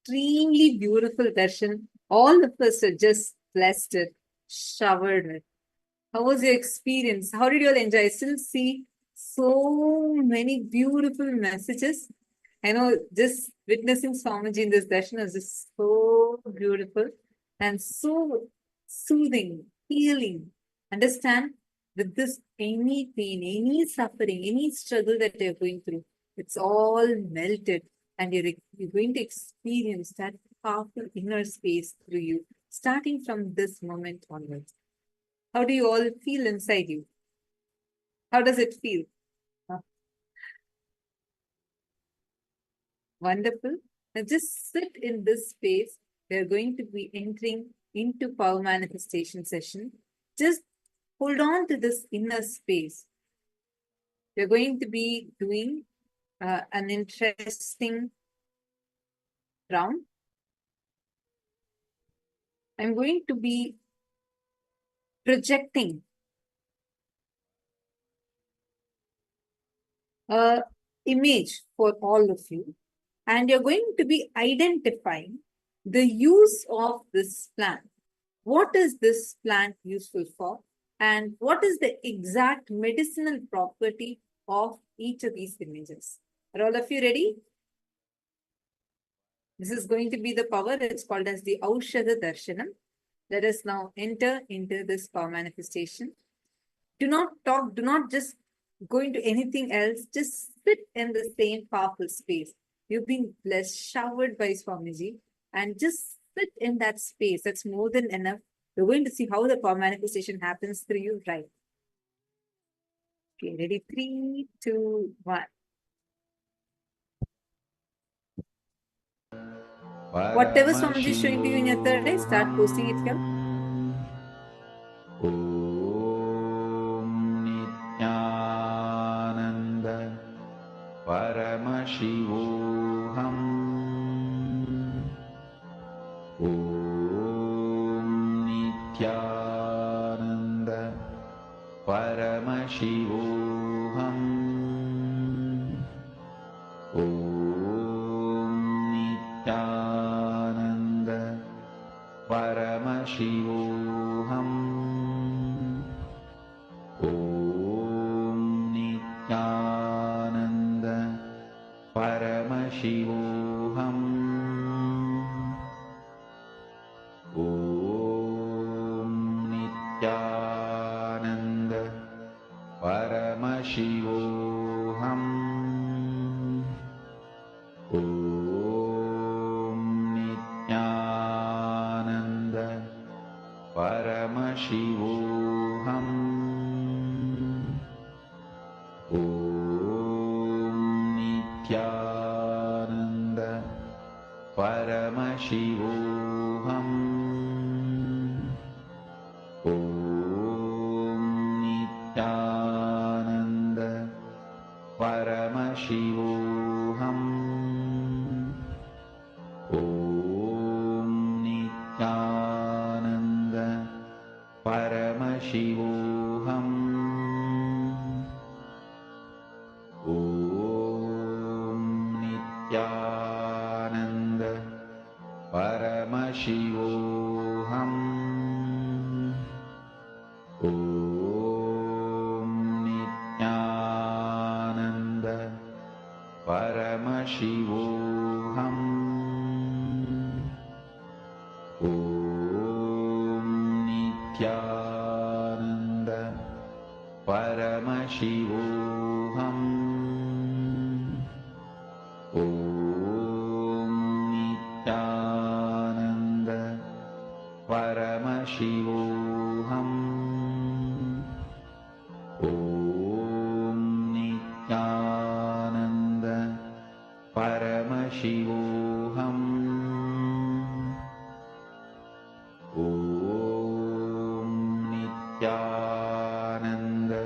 extremely beautiful darshan. All of us are just blessed with, showered with. How was your experience? How did you all enjoy? I still see so many beautiful messages. I know just witnessing Swamiji in this darshan is just so beautiful and so soothing, healing. Understand with this any pain, any suffering, any struggle that you're going through, it's all melted and you're going to experience that powerful inner space through you, starting from this moment onwards. How do you all feel inside you? How does it feel? Wonderful. Now just sit in this space. We're going to be entering into power manifestation session. Just hold on to this inner space. We're going to be doing an interesting round. I'm going to be projecting an image for all of you, and you're going to be identifying the use of this plant. What is this plant useful for? And what is the exact medicinal property of each of these images? Are all of you ready? This is going to be the power. It's called as the Aushadha Darshanam. Let us now enter into this power manifestation. Do not talk. Do not just go into anything else. Just sit in the same powerful space. You've been blessed, showered by Swamiji, and just sit in that space. That's more than enough. We're going to see how the power manifestation happens through you, right? Okay, ready? 3, 2, 1. Whatever Swamiji is showing to you in your third eye, start posting it here. Om Nityananda Paramashivam. Om Nityananda Paramashivam. Om Nityananda Paramashivam. Om Nityananda Paramashivam. Om Nityananda Paramashivam. Om Nityananda Paramashivam. Om Nityananda Paramashivam. Om Nityananda Paramashivam. Om Nityananda Paramashivam. Om Nityananda Paramashivam. Om Nityananda Paramashivam. Om Nityananda Paramashivam. Om Nityananda Paramashivam. Om Nityananda Paramashivam. Om Nityananda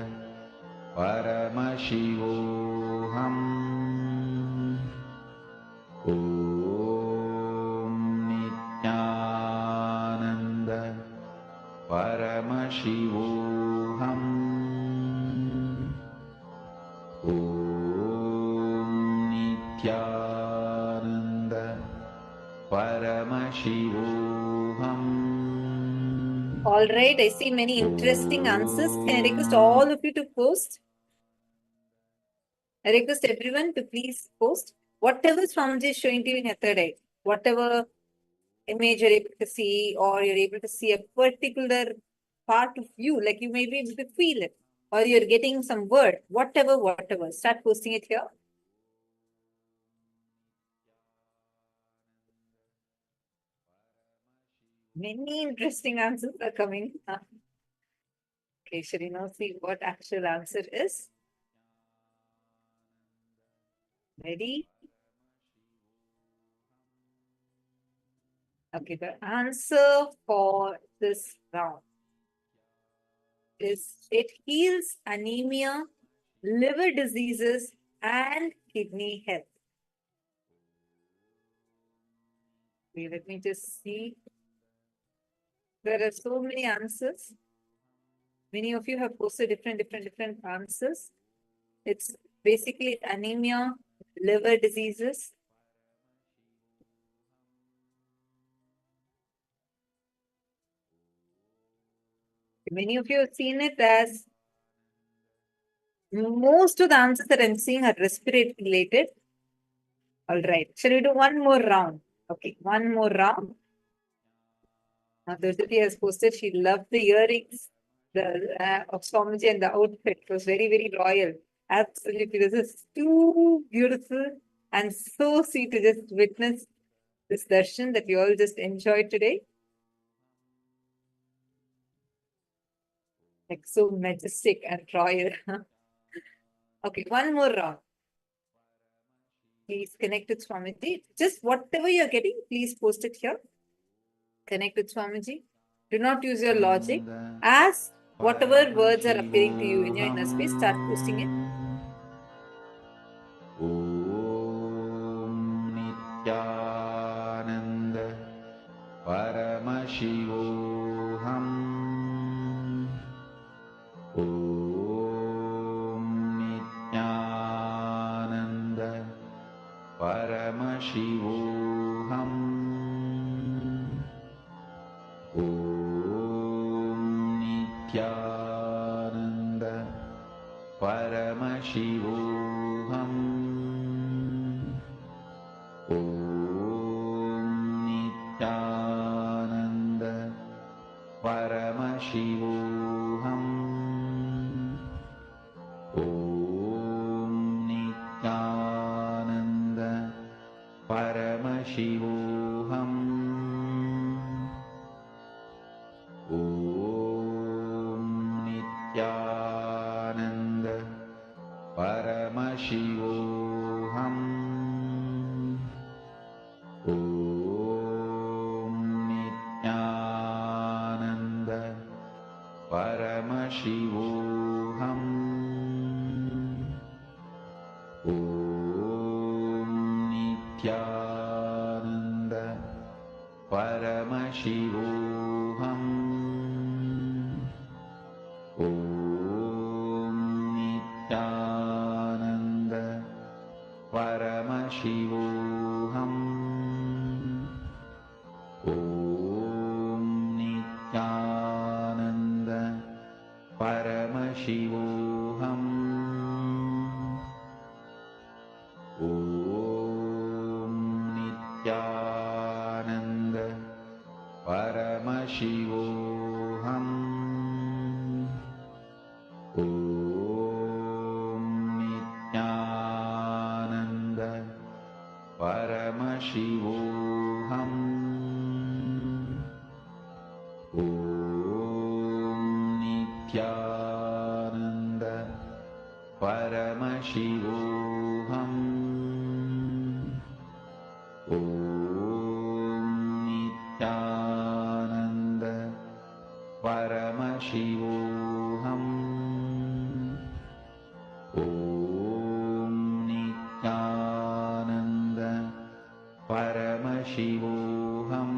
Paramashivam. Om Nityananda Paramashivam. Om Nityananda Paramashivoham. All right, I see many interesting answers. Can I request all of you to post? I request everyone to please post whatever Swamiji is showing to you in your third eye, whatever image you're able to see, or you're able to see a particular part of you, like you may be able to feel it, or you're getting some word, whatever, start posting it here. Many interesting answers are coming. Okay, should we now see what actual answer is? Ready? Okay, the answer for this round is it heals anemia, liver diseases, and kidney health. Okay, let me just see. There are so many answers. Many of you have posted different answers. It's basically anemia, liver diseases. Many of you have seen it as most of the answers that I'm seeing are respiratory related. All right. Shall we do one more round? Okay, one more round. Now, Durjati has posted she loved the earrings of Swamiji and the outfit. It was very royal. Absolutely. This is too beautiful and so sweet to just witness this darshan that we all just enjoyed today. Like so majestic and royal. Okay, one more round. Please connect with Swamiji. Just whatever you're getting, please post it here. Connect with Swamiji. Do not use your logic. As whatever words are appearing to you in your inner space, start posting it. Om Nityananda Paramashivoham. Om Nityananda Paramashivoham. Om Nityananda Paramashivoham. Om Nityananda Paramashivoham. Om Nityananda Paramashivoham. Om Nityananda Paramashivoham. Om Nityananda Paramashivoham. Om Nityananda Paramashivoham. Om Nityananda Paramashivoham. Om Nityananda Paramashivoham. Om Nityananda Paramashivoham. Om Nityananda Paramashivoham. Om Nityananda Paramashivoham. Om Nityananda Paramashivoham. Om Nityananda Paramashivoham.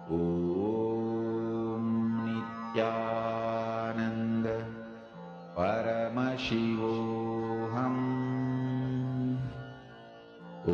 Om Nityananda Paramashivoham. Om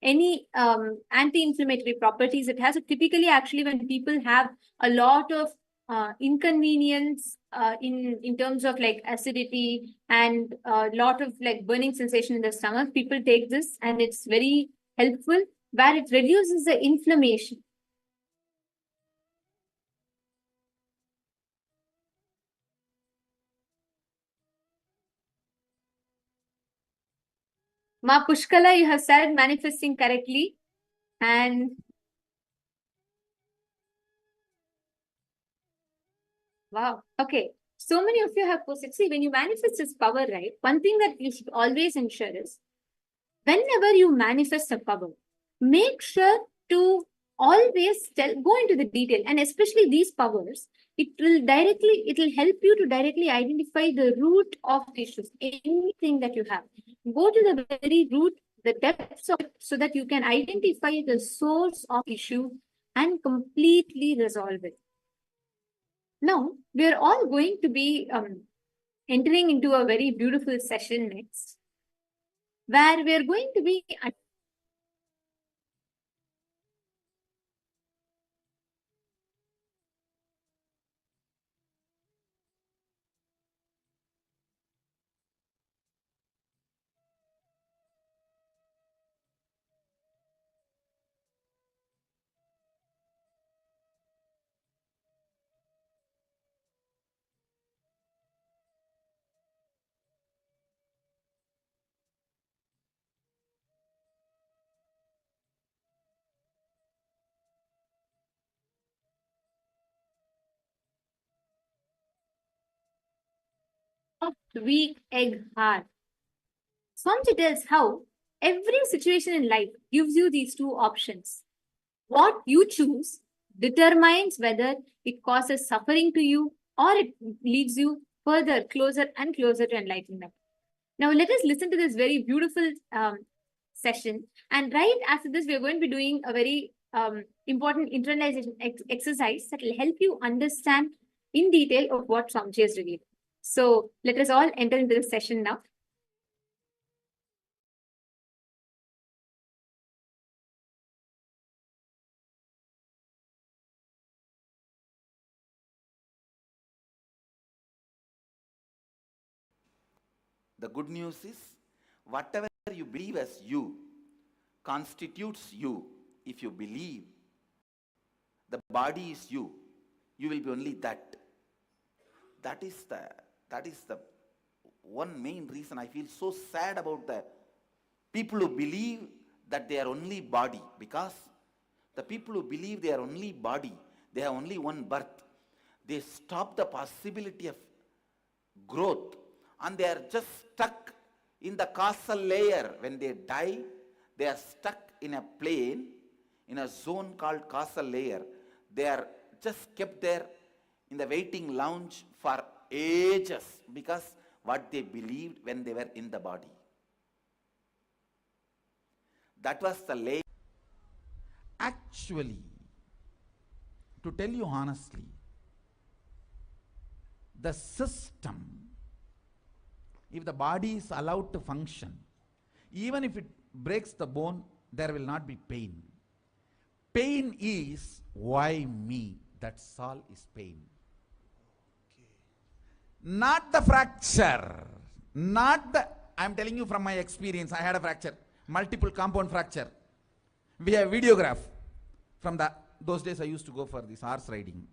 any anti-inflammatory properties it has. So typically, actually, when people have a lot of inconvenience in terms of like acidity and a lot of like burning sensation in the stomach, people take this and it's very helpful, where it reduces the inflammation. Ma Pushkala, you have started manifesting correctly. And wow, okay. So many of you have posted. See, when you manifest this power, right? One thing that you should always ensure is whenever you manifest a power, make sure to always go into the detail, and especially these powers, it will help you to directly identify the root of the issues. Anything that you have, go to the very root, the depths of it, so that you can identify the source of issue and completely resolve it. Now, we are all going to be entering into a very beautiful session next, where we are going to be weak egg hard. Swamiji tells how every situation in life gives you these two options. What you choose determines whether it causes suffering to you or it leads you further, closer and closer to enlightenment. Now, let us listen to this very beautiful session. And right after this, we are going to be doing a very important internalization exercise that will help you understand in detail of what Swamiji has revealed. So let us all enter into the session now. The good news is, whatever you believe as you constitutes you. If you believe the body is you, you will be only that. That is the one main reason I feel so sad about the people who believe that they are only body, because the people who believe they are only body, they have only one birth, they stop the possibility of growth, and they are just stuck in the causal layer. When they die, they are stuck in a plane, in a zone called causal layer. They are just kept there in the waiting lounge for ages, because what they believed when they were in the body. That was the layer. Actually, to tell you honestly, the system, if the body is allowed to function, even if it breaks the bone, there will not be pain. Pain is why me. That's all is pain. Not the fracture. Not the, I'm telling you from my experience, I had a fracture, multiple compound fracture. We have videograph from those days I used to go for this horse riding.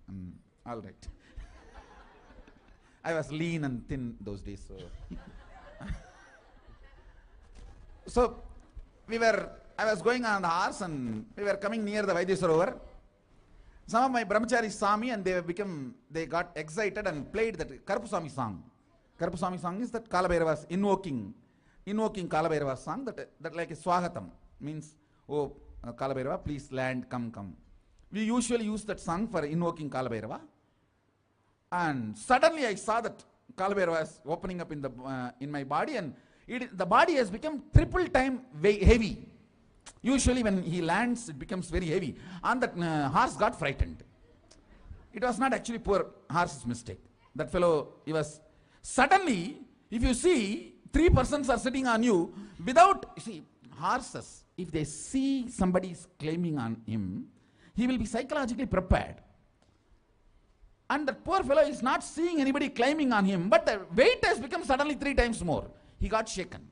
All right. I was lean and thin those days. So I was going on the horse and we were coming near the Vaidya. Some of my brahmacharis saw me and they got excited and played that Karupaswami song. Karupaswami song is that Kalabhairava's invoking Kalabhairava's song, that like a Swagatam, means, oh Kalabhairava, please land, come. We usually use that song for invoking Kalabhairava. And suddenly I saw that Kalabhairava was opening up in my body, and the body has become triple time heavy. Usually when he lands, it becomes very heavy. And that horse got frightened. It was not actually poor horse's mistake. That fellow, he was... Suddenly, if you see, 3 persons are sitting on you without... See, horses, if they see somebody is claiming on him, he will be psychologically prepared. And the poor fellow is not seeing anybody claiming on him, but the weight has become suddenly 3 times more. He got shaken.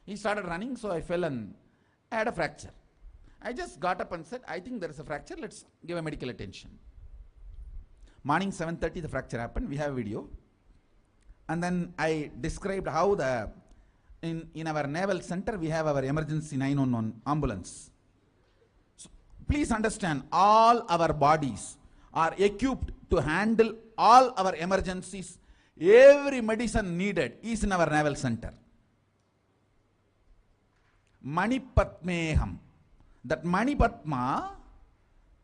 He started running, so I fell and I had a fracture. I just got up and said, I think there is a fracture, let's give a medical attention. Morning 7:30 the fracture happened, we have a video. And then I described how in our naval center we have our emergency 911 ambulance. So please understand, all our bodies are equipped to handle all our emergencies. Every medicine needed is in our naval center. Manipatmeham. That Manipatma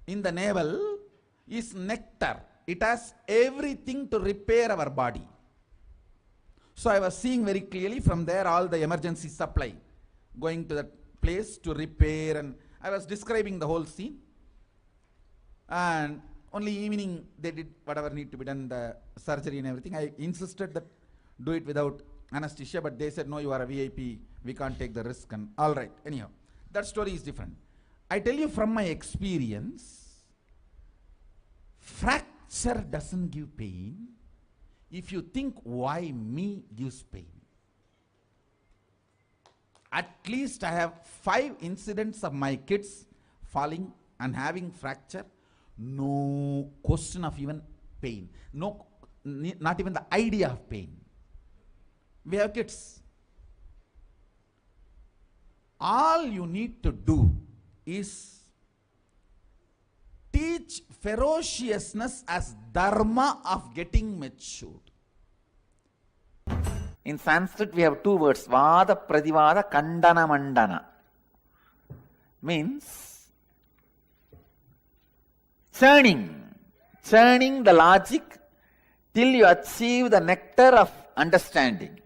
in the naval is nectar. It has everything to repair our body. So I was seeing very clearly from there all the emergency supply going to that place to repair, and I was describing the whole scene. And only evening they did whatever need to be done, the surgery and everything. I insisted that do it without anesthesia, but they said, no, you are a VIP, we can't take the risk, and all right. Anyhow, that story is different. I tell you from my experience, fracture doesn't give pain if you think why me gives pain. At least I have 5 incidents of my kids falling and having fracture. No question of even pain. No, not even the idea of pain. We have kids. All you need to do is teach ferociousness as dharma of getting matured. In Sanskrit, we have 2 words, Vada, Pradivada, Kandana, Mandana. Means churning the logic till you achieve the nectar of understanding,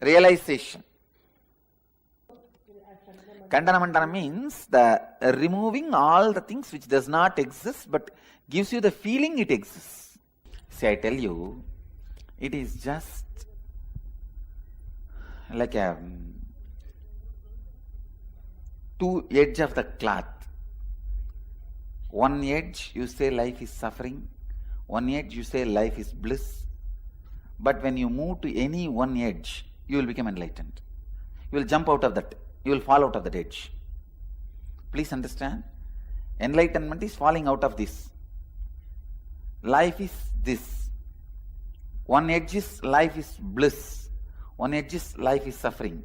realization. Kandana Mandana means the removing all the things which does not exist but gives you the feeling it exists. See, I tell you, it is just like a 2 edges of the cloth. One edge you say life is suffering, one edge you say life is bliss. But when you move to any one edge, you will become enlightened. You will jump out of that. You will fall out of that edge. Please understand, enlightenment is falling out of this. Life is this. One edge is life is bliss. One edge is life is suffering.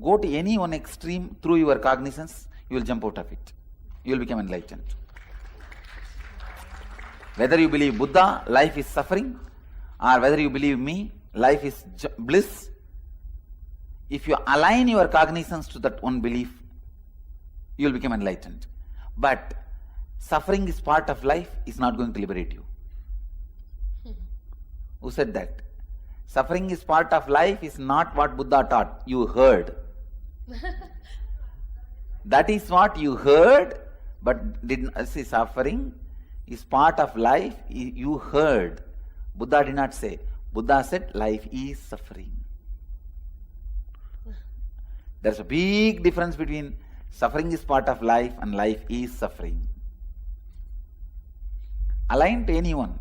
Go to any one extreme through your cognizance, you will jump out of it. You will become enlightened. Whether you believe Buddha, life is suffering, or whether you believe me, life is bliss, if you align your cognizance to that one belief, you will become enlightened. But suffering is part of life is not going to liberate you. Who said that? Suffering is part of life is not what Buddha taught. You heard. That is what you heard, but didn't see. Suffering is part of life. You heard. Buddha did not say. Buddha said life is suffering. There's a big difference between suffering is part of life and life is suffering. Align to anyone.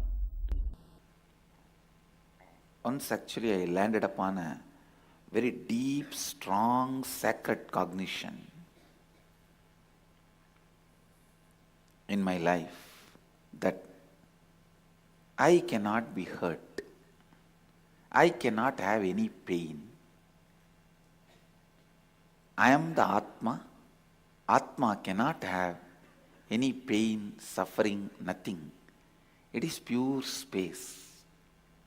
Once actually I landed upon a very deep, strong, sacred cognition in my life that I cannot be hurt. I cannot have any pain. I am the Atma. Atma cannot have any pain, suffering, nothing. It is pure space.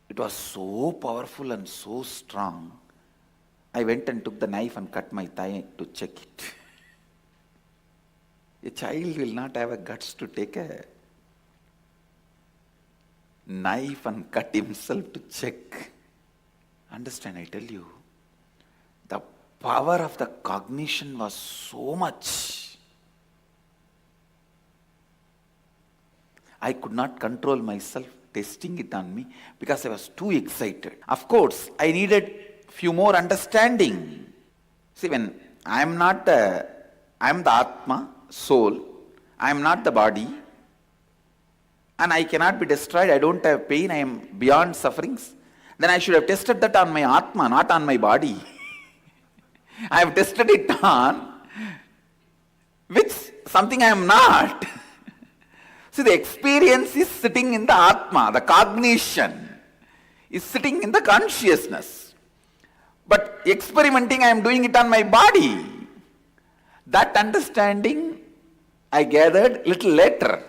It was so powerful and so strong. I went and took the knife and cut my thigh to check it. A child will not have a guts to take a knife and cut himself to check. Understand, I tell you, the power of the cognition was so much. I could not control myself testing it on me because I was too excited. Of course, I needed few more understanding. See, when I am not the, I am the Atma, soul. I am not the body. And I cannot be destroyed. I don't have pain. I am beyond sufferings. Then I should have tested that on my Atma, not on my body. I have tested it on which something I am not. See, the experience is sitting in the Atma, the cognition is sitting in the consciousness. But experimenting, I am doing it on my body. That understanding I gathered little later.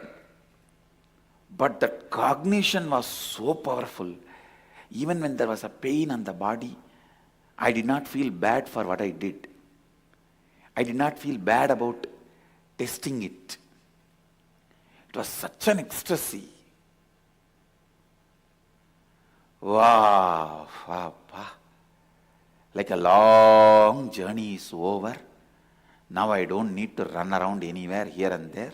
But that cognition was so powerful. Even when there was a pain on the body, I did not feel bad for what I did. I did not feel bad about testing it. It was such an ecstasy. Wow, wow, wow. Like a long journey is over. Now I don't need to run around anywhere here and there.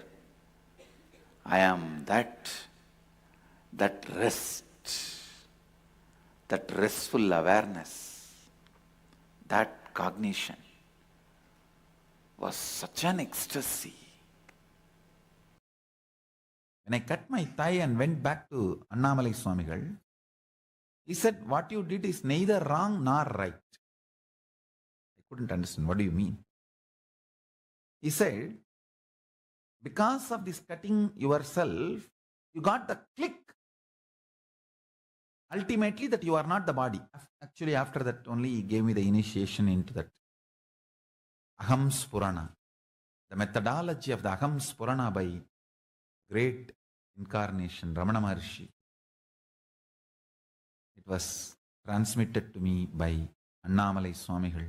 I am that rest, that restful awareness, that cognition was such an ecstasy. When I cut my thigh and went back to Annamalai Swamigal, he said, what you did is neither wrong nor right. I couldn't understand. What do you mean? He said, because of this cutting yourself, you got the click. Ultimately, that you are not the body. Actually, after that only he gave me the initiation into that Aham Spurana. The methodology of the Aham Spurana by great incarnation, Ramana Maharshi. It was transmitted to me by Annamalai Swamigal.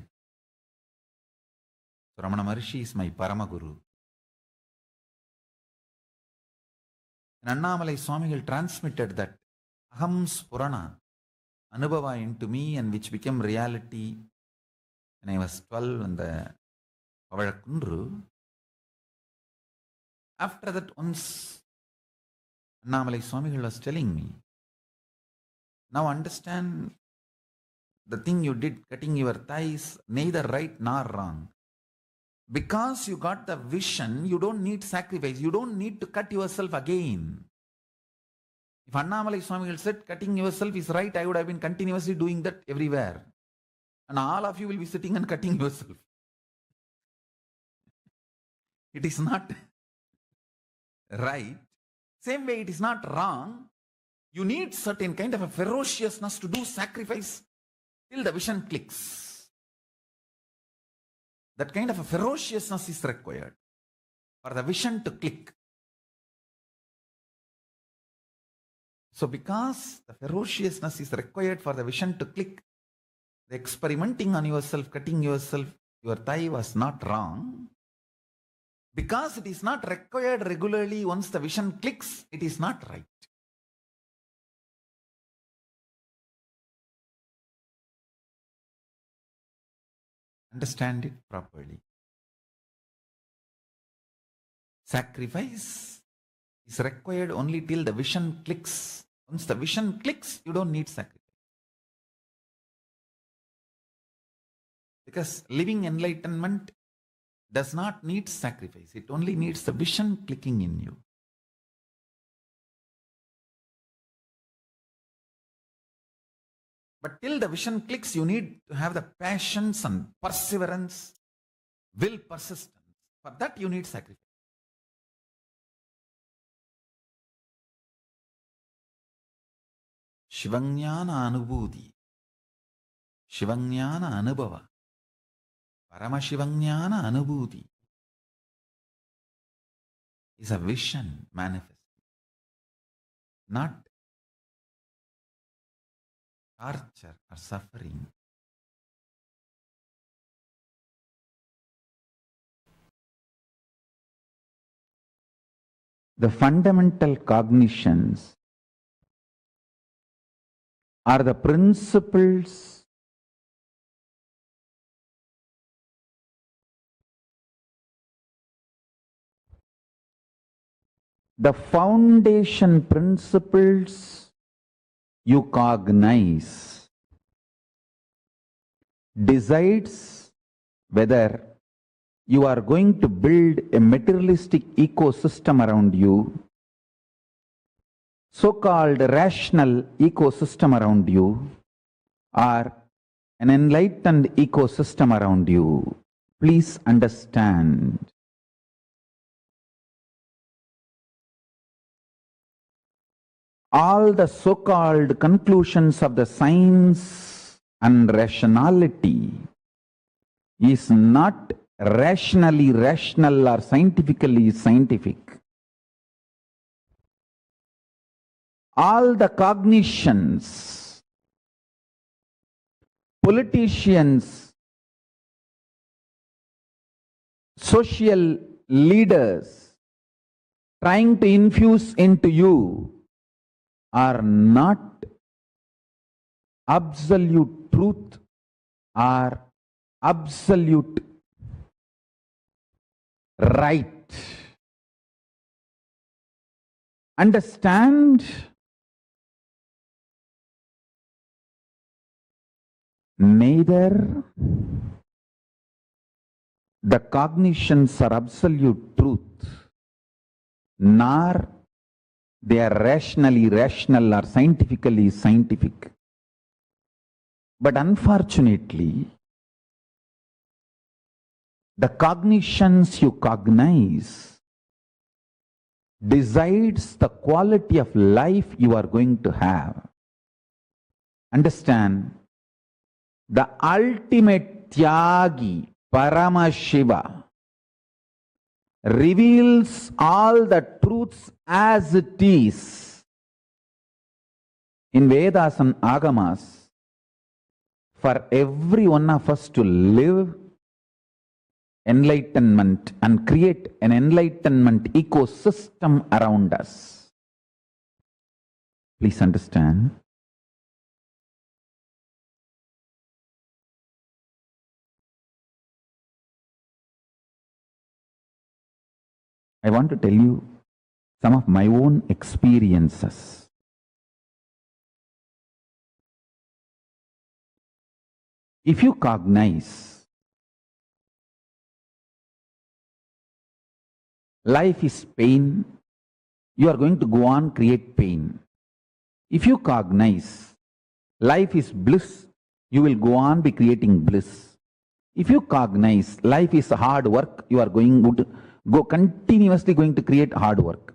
So Ramana Maharshi is my Paramaguru. And Annamalai Swamigal transmitted that Aham Spurana, Anubhava into me, and which became reality when I was 12 in the Pavazhakundru. After that, once Annamalai Swamigal was telling me, now understand the thing you did, cutting your thighs, neither right nor wrong. Because you got the vision, you don't need sacrifice. You don't need to cut yourself again. If Annamalai Swamigal said cutting yourself is right, I would have been continuously doing that everywhere. And all of you will be sitting and cutting yourself. It is not right. Same way it is not wrong. You need certain kind of a ferociousness to do sacrifice till the vision clicks. That kind of a ferociousness is required for the vision to click. So because the ferociousness is required for the vision to click, the experimenting on yourself, cutting yourself, your thigh was not wrong. Because it is not required regularly, once the vision clicks, it is not right. Understand it properly. Sacrifice is required only till the vision clicks. Once the vision clicks, you don't need sacrifice. Because living enlightenment does not need sacrifice. It only needs the vision clicking in you. But till the vision clicks, you need to have the passions and perseverance, will, persistence. For that you need sacrifice. Shivanyana Anubhuti, Shivanyana Anubhava, Paramashivanyana Anubhuti is a vision manifest, not torture or suffering. The fundamental cognitions are the principles the foundation principles you cognize decides whether you are going to build a materialistic ecosystem around you, so-called rational ecosystem around you, or an enlightened ecosystem around you. Please understand. All the so-called conclusions of the science and rationality is not rationally rational or scientifically scientific. All the cognitions, politicians, social leaders trying to infuse into you are not absolute truth or absolute right. Understand? Neither the cognitions are absolute truth, nor they are rationally rational or scientifically scientific. But unfortunately, the cognitions you cognize decides the quality of life you are going to have. Understand? The ultimate Tyagi, Paramashiva, reveals all the truths as it is in Vedas and Agamas for every one of us to live enlightenment and create an enlightenment ecosystem around us. Please understand. I want to tell you some of my own experiences. If you cognize life is pain, you are going to go on create pain. If you cognize life is bliss, you will go on be creating bliss. If you cognize life is hard work, you are going to go continuously going to create hard work.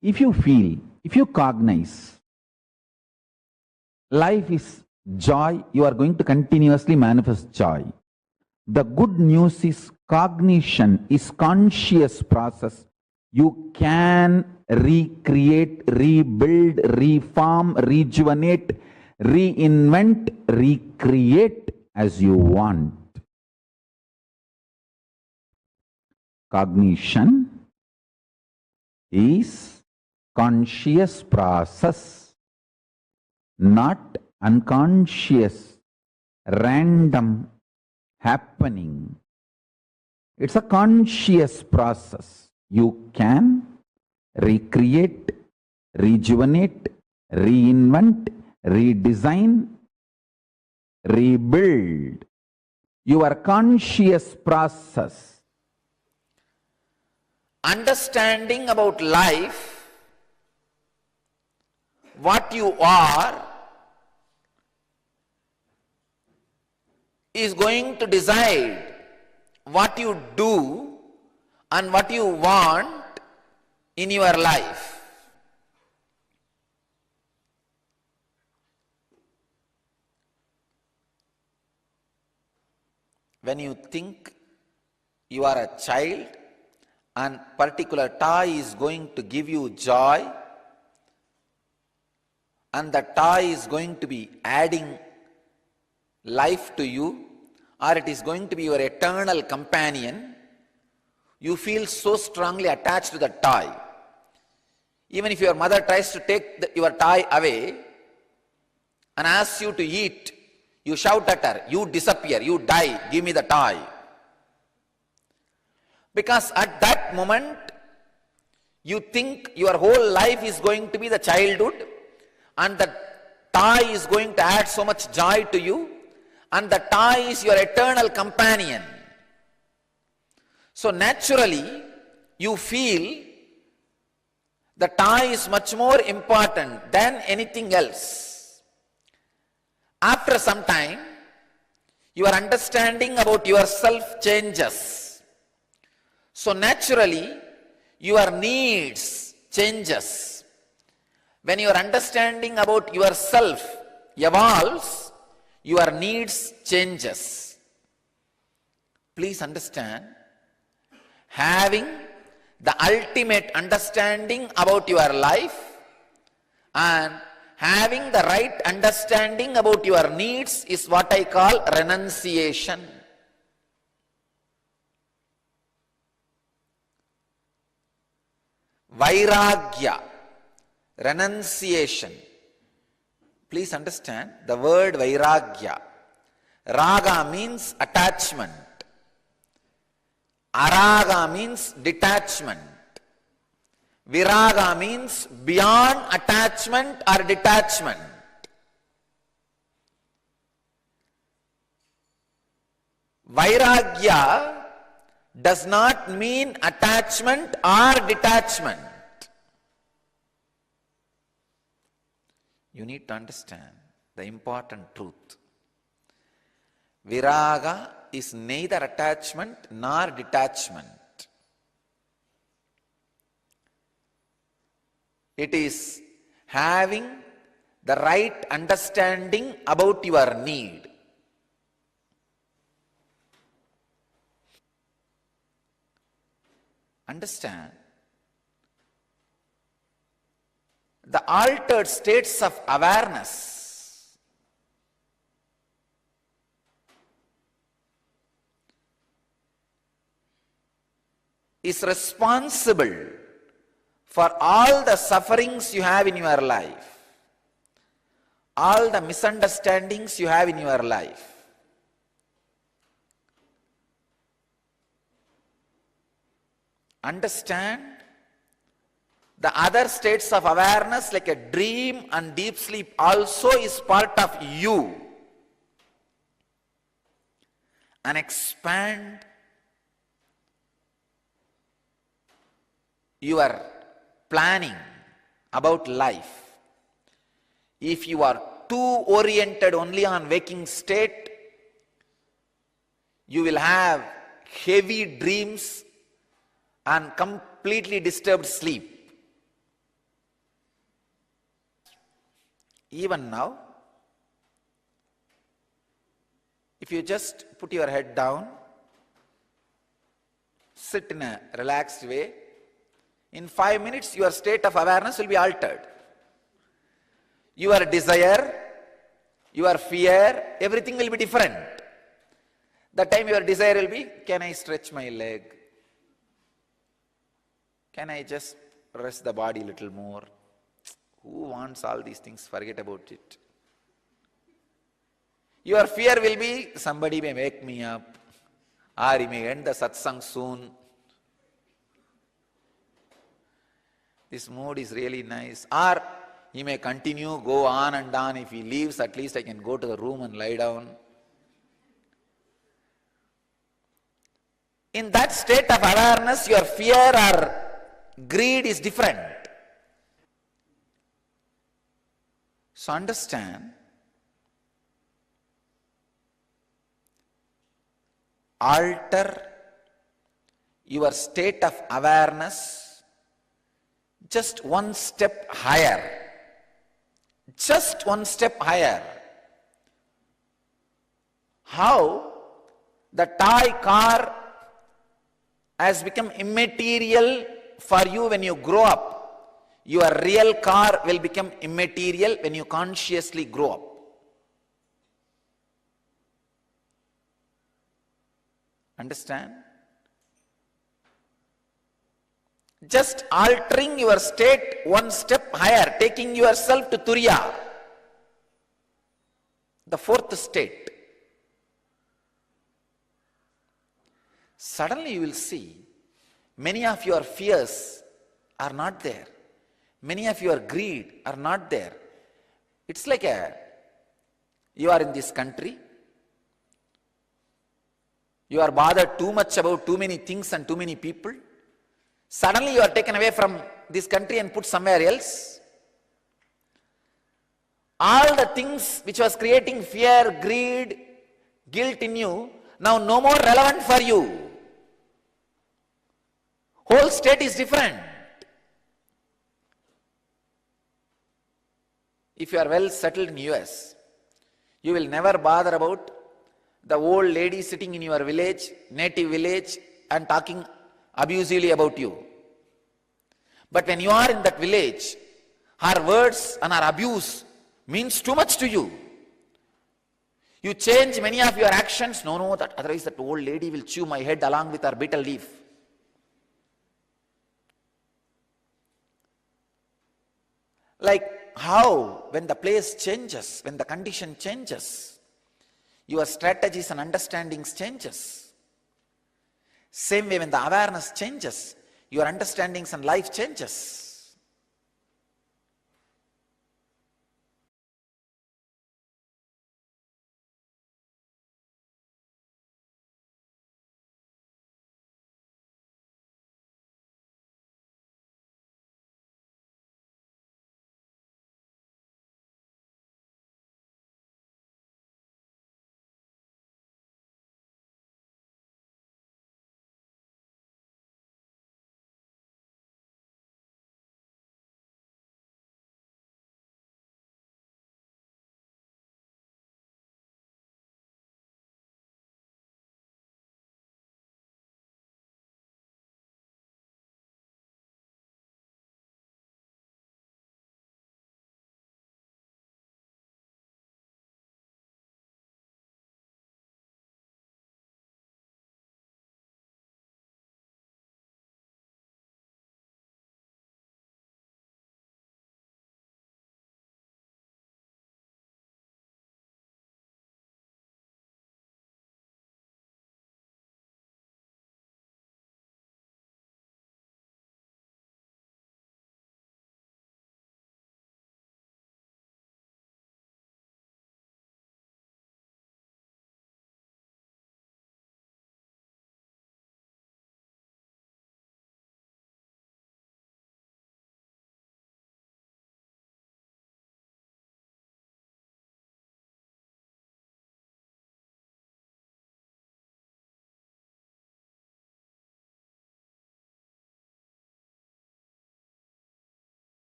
If you feel, if you cognize life is joy, you are going to continuously manifest joy. The good news is cognition is conscious process. You can recreate, rebuild, reform, rejuvenate, reinvent, recreate as you want. Cognition is conscious process, not unconscious, random happening. It's a conscious process. You can recreate, rejuvenate, reinvent, redesign, rebuild your conscious process. Understanding about life, what you are, is going to decide what you do and what you want in your life. When you think you are a child and particular toy is going to give you joy, and the toy is going to be adding life to you, or it is going to be your eternal companion, you feel so strongly attached to the toy. Even if your mother tries to take your toy away and asks you to eat, you shout at her, you disappear, you die, give me the toy. Because at that moment, you think your whole life is going to be the childhood, and the toy is going to add so much joy to you, and the toy is your eternal companion. So naturally, you feel the toy is much more important than anything else. After some time, your understanding about yourself changes. So naturally, your needs changes. When your understanding about yourself evolves, your needs changes. Please understand, having the ultimate understanding about your life and having the right understanding about your needs is what I call renunciation. Vairagya, renunciation. Please understand the word vairagya. Raga means attachment. Araga means detachment. Viraga means beyond attachment or detachment. Vairagya does not mean attachment or detachment. You need to understand the important truth. Viraga is neither attachment nor detachment. It is having the right understanding about your need. Understand, the altered states of awareness is responsible for all the sufferings you have in your life, all the misunderstandings you have in your life. Understand, the other states of awareness like a dream and deep sleep also is part of you. And expand your planning about life. If you are too oriented only on waking state, you will have heavy dreams and completely disturbed sleep. Even now, if you just put your head down, sit in a relaxed way, in 5 minutes your state of awareness will be altered. Your desire, your fear, everything will be different. That time your desire will be, can I stretch my leg? Can I just rest the body a little more? Who wants all these things? Forget about it. Your fear will be, somebody may wake me up, or he may end the satsang soon. This mood is really nice. Or he may continue, go on and on. If he leaves, at least I can go to the room and lie down. In that state of awareness, your fear or greed is different. So understand, alter your state of awareness just one step higher. Just one step higher. How? The toy car has become immaterial for you when you grow up. Your real car will become immaterial when you consciously grow up. Understand? Just altering your state one step higher, taking yourself to Turiya, the fourth state. Suddenly you will see many of your fears are not there. Many of your greed are not there. It's like you are in this country. You are bothered too much about too many things and too many people. Suddenly you are taken away from this country and put somewhere else. All the things which was creating fear, greed, guilt in you, now no more relevant for you. Whole state is different. If you are well settled in US, you will never bother about the old lady sitting in your village, native village, and talking abusively about you. But when you are in that village, her words and her abuse means too much to you. You change many of your actions. No, that otherwise that old lady will chew my head along with her betel leaf. Like how when the place changes, when the condition changes, your strategies and understandings changes. Same way when the awareness changes, your understandings and life changes.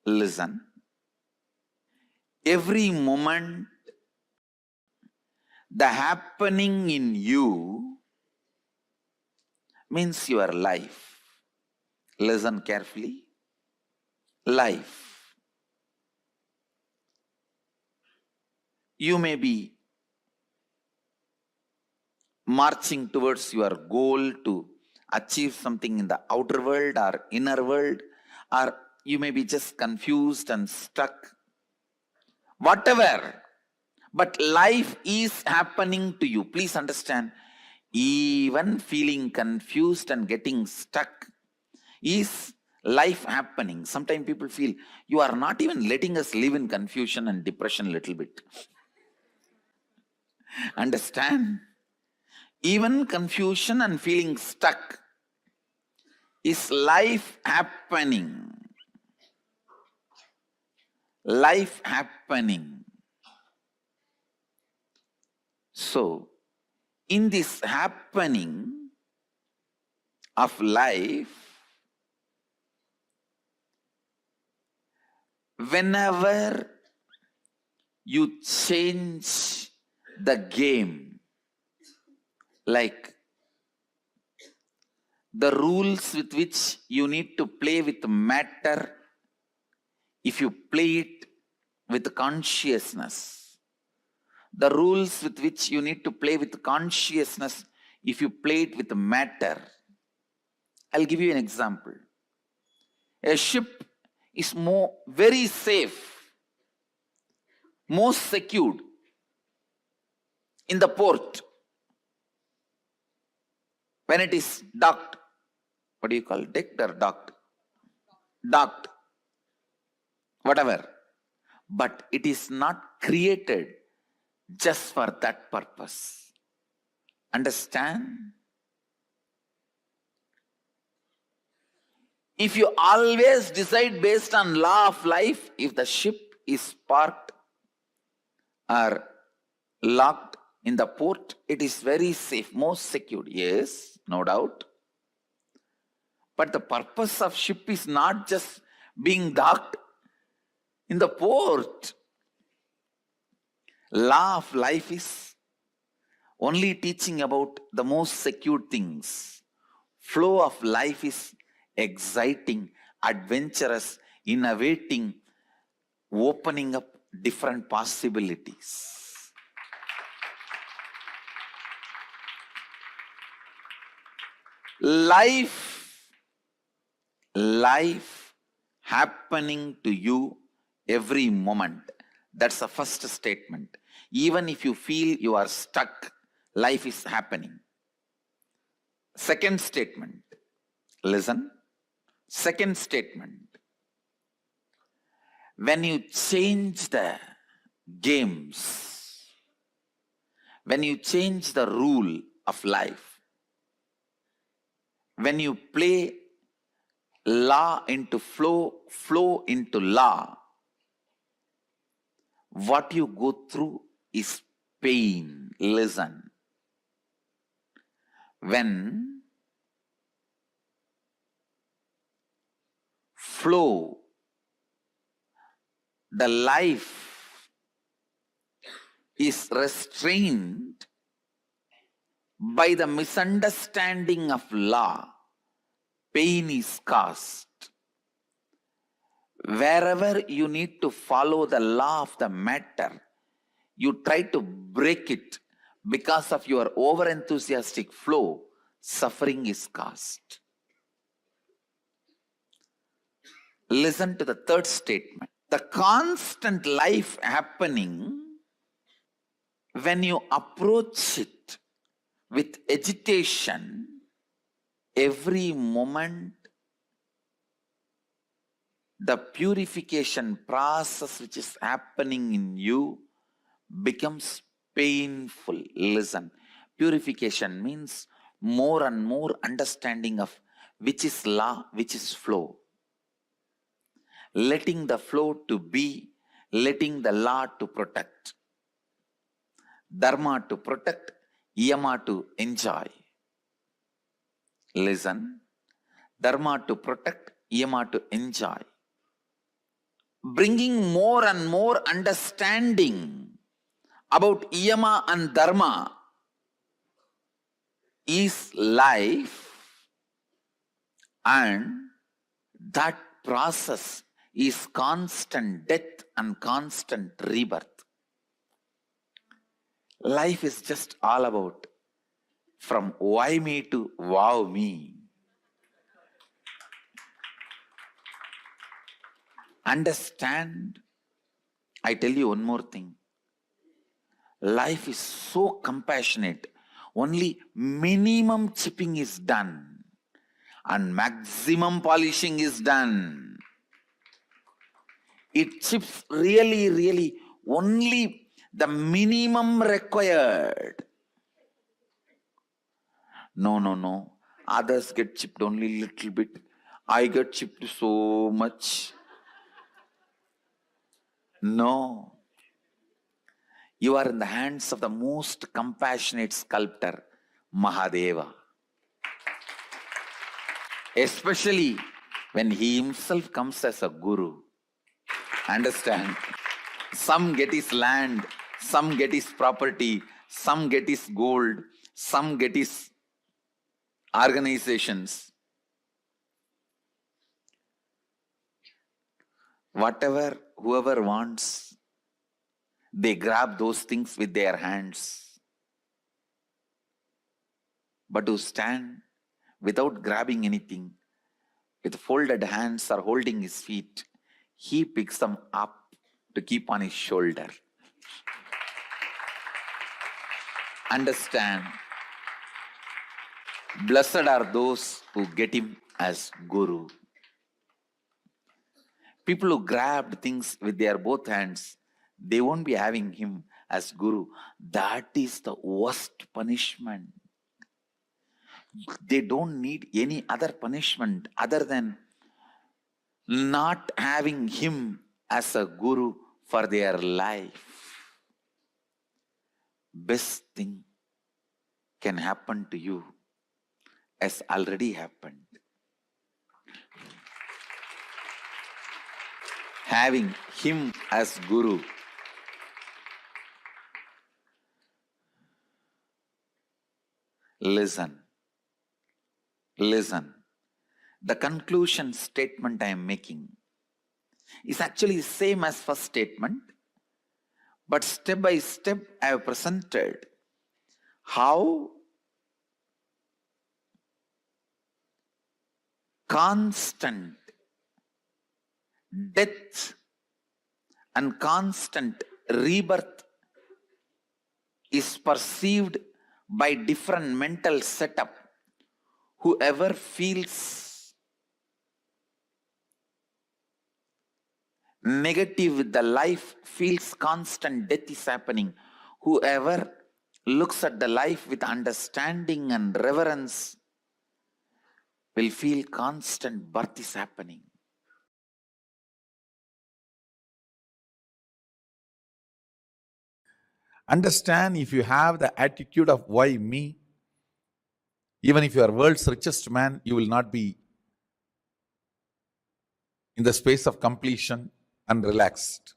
Listen. Every moment, the happening in you means your life. Listen carefully. Life. You may be marching towards your goal to achieve something in the outer world or inner world, or you may be just confused and stuck. Whatever. But life is happening to you. Please understand, even feeling confused and getting stuck is life happening. Sometimes people feel you are not even letting us live in confusion and depression a little bit. Understand? Even confusion and feeling stuck is life happening. Life happening. So, in this happening of life, whenever you change the game, like the rules with which you need to play with matter, if you play it with consciousness, the rules with which you need to play with consciousness, if you play it with matter. I'll give you an example. A ship is very safe, most secured in the port when it is docked. What do you call it? Decked or docked? Docked. Whatever. But it is not created just for that purpose. Understand? If you always decide based on law of life, if the ship is parked or locked in the port, it is very safe, most secured. Yes, no doubt. But the purpose of ship is not just being docked in the port. Law of life is only teaching about the most secure things. Flow of life is exciting, adventurous, innovating, opening up different possibilities. Life happening to you every moment. That's the first statement. Even if you feel you are stuck, life is happening. Second statement. Listen. Second statement. When you change the games, when you change the rule of life, when you play law into flow, flow into law, what you go through is pain. Listen. When flow, the life is restrained by the misunderstanding of law, pain is caused. Wherever you need to follow the law of the matter, you try to break it because of your over-enthusiastic flow, suffering is caused. Listen to the third statement. The constant life happening, when you approach it with agitation, every moment, the purification process which is happening in you becomes painful. Listen, purification means more and more understanding of which is law, which is flow. Letting the flow to be, letting the law to protect. Dharma to protect, yama to enjoy. Listen, Dharma to protect, yama to enjoy. Bringing more and more understanding about yama and dharma is life, and that process is constant death and constant rebirth. Life is just all about from why me to wow me. Understand? I tell you one more thing. Life is so compassionate. Only minimum chipping is done and maximum polishing is done. It chips really only the minimum required. No. Others get chipped only little bit. I get chipped so much. No. You are in the hands of the most compassionate sculptor, Mahadeva. Especially when he himself comes as a guru. Understand? Some get his land, some get his property, some get his gold, some get his organizations. Whatever, whoever wants, they grab those things with their hands. But to stand without grabbing anything, with folded hands or holding his feet, he picks them up to keep on his shoulder. Understand? Blessed are those who get him as Guru. People who grabbed things with their both hands, they won't be having him as Guru. That is the worst punishment. They don't need any other punishment other than not having him as a Guru for their life. Best thing can happen to you has already happened. Having him as Guru. Listen. Listen. The conclusion statement I am making is actually the same as first statement, but step by step I have presented how constant death and constant rebirth is perceived by different mental setup. Whoever feels negative with the life feels constant death is happening. Whoever looks at the life with understanding and reverence will feel constant birth is happening. Understand, if you have the attitude of why me, even if you are world's richest man, you will not be in the space of completion and relaxed.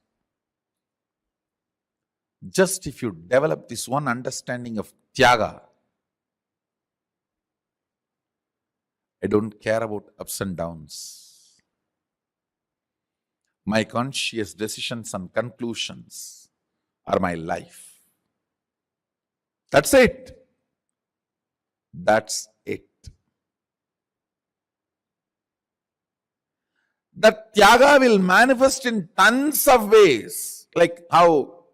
Just if you develop this one understanding of Tyaga, I don't care about ups and downs. My conscious decisions and conclusions are my life. That's it. That's it. That Tyaga will manifest in tons of ways, like how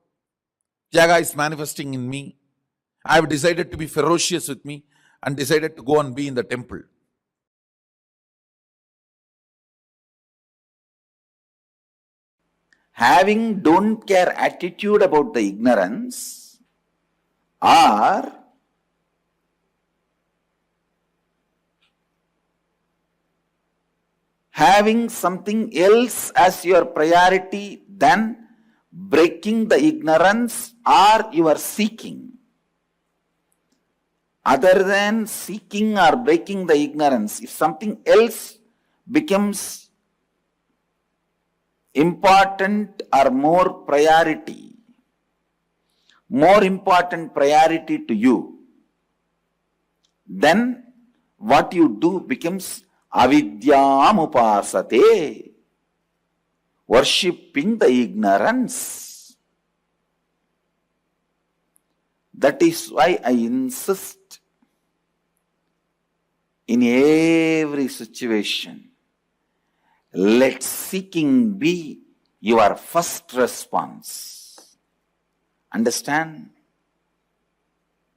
Tyaga is manifesting in me. I have decided to be ferocious with me and decided to go and be in the temple. Having don't care attitude about the ignorance, or having something else as your priority than breaking the ignorance or your seeking. Other than seeking or breaking the ignorance, if something else becomes important or more important priority to you, then what you do becomes avidyam upasate, worshipping the ignorance. That is why I insist in every situation, let seeking be your first response. Understand?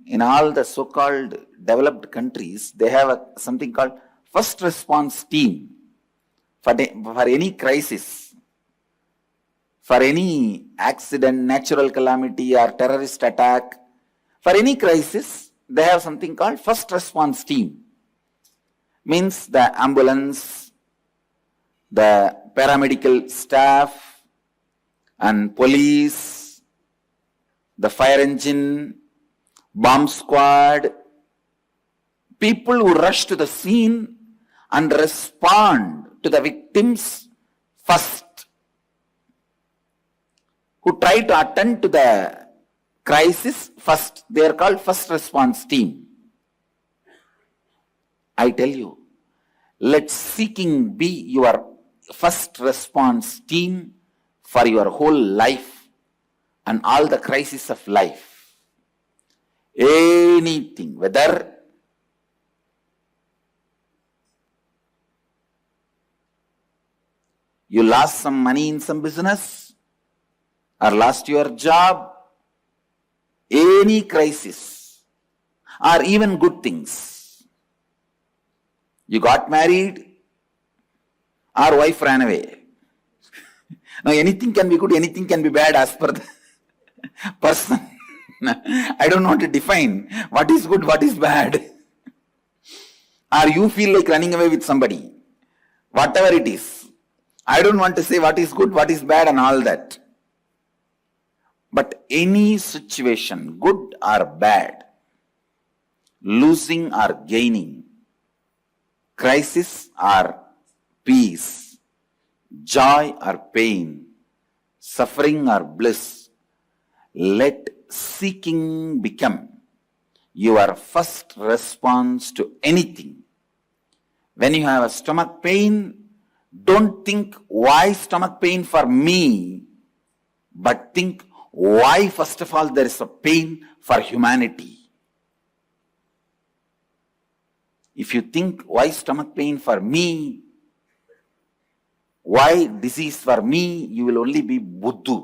In all the so-called developed countries, they have something called first response team for any crisis, for any accident, natural calamity or terrorist attack. For any crisis, they have something called first response team. Means the ambulance, the paramedical staff and police the fire engine, bomb squad, people who rush to the scene and respond to the victims first, who try to attend to the crisis first. They are called first response team. I tell you, let seeking be your first response team for your whole life and all the crises of life. Anything, whether you lost some money in some business or lost your job, any crisis or even good things. You got married or wife ran away. Now anything can be good, anything can be bad as per the person. I don't want to define what is good, what is bad. Or you feel like running away with somebody. Whatever it is. I don't want to say what is good, what is bad and all that. But any situation, good or bad, losing or gaining, crisis or peace, joy or pain, suffering or bliss, let seeking become your first response to anything. When you have a stomach pain, don't think why stomach pain for me, but think why first of all there is a pain for humanity. If you think why stomach pain for me, why disease for me, you will only be Buddha.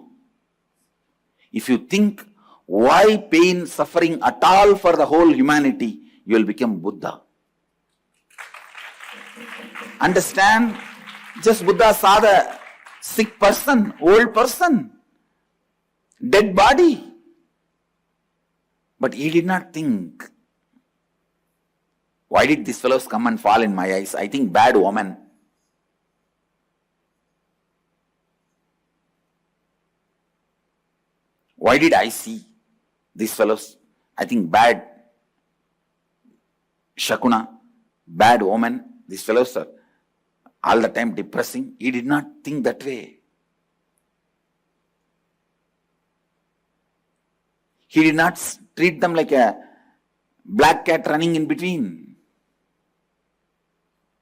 If you think why pain, suffering at all for the whole humanity, you will become Buddha. Understand? Just Buddha saw the sick person, old person, dead body. But he did not think, why did these fellows come and fall in my eyes? I think bad omen. Why did I see these fellows? I think bad Shakuna, bad omen. These fellows are all the time depressing. He did not think that way. He did not treat them like a black cat running in between.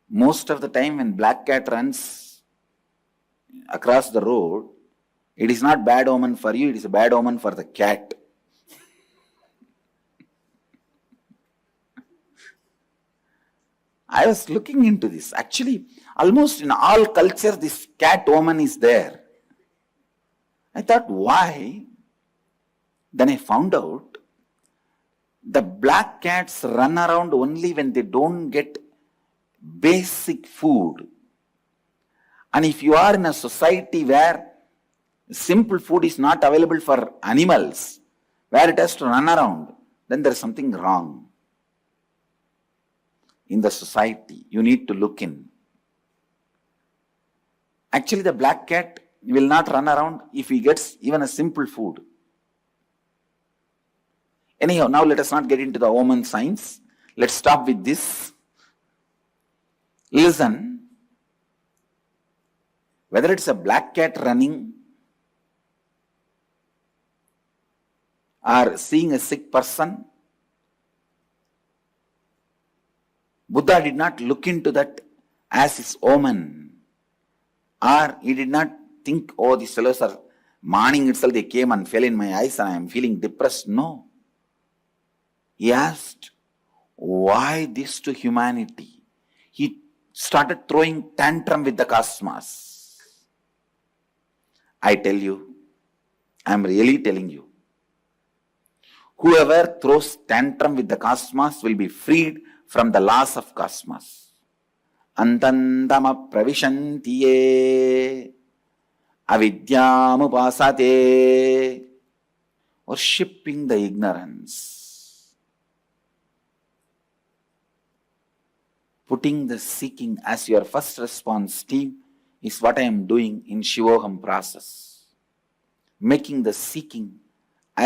Most of the time when black cat runs across the road, it is not bad omen for you, it is a bad omen for the cat. I was looking into this. Actually, almost in all cultures, this cat omen is there. I thought, why? Then I found out the black cats run around only when they don't get basic food. And if you are in a society where simple food is not available for animals, where it has to run around, then there is something wrong in the society. You need to look in. Actually, the black cat will not run around if he gets even a simple food. Anyhow, now let us not get into the omen science. Let's stop with this. Listen, whether it's a black cat running or seeing a sick person, Buddha did not look into that as his omen, or he did not think, oh, these fellows are morning itself, they came and fell in my eyes and I am feeling depressed. No. He asked, why this to humanity? He started throwing tantrum with the cosmos. I tell you, I am really telling you, whoever throws tantrum with the cosmos will be freed from the laws of cosmos. Antandama pravishantiye avidyamupasate, worshipping the ignorance. Putting the seeking as your first response team is what I am doing in Shivoham process. Making the seeking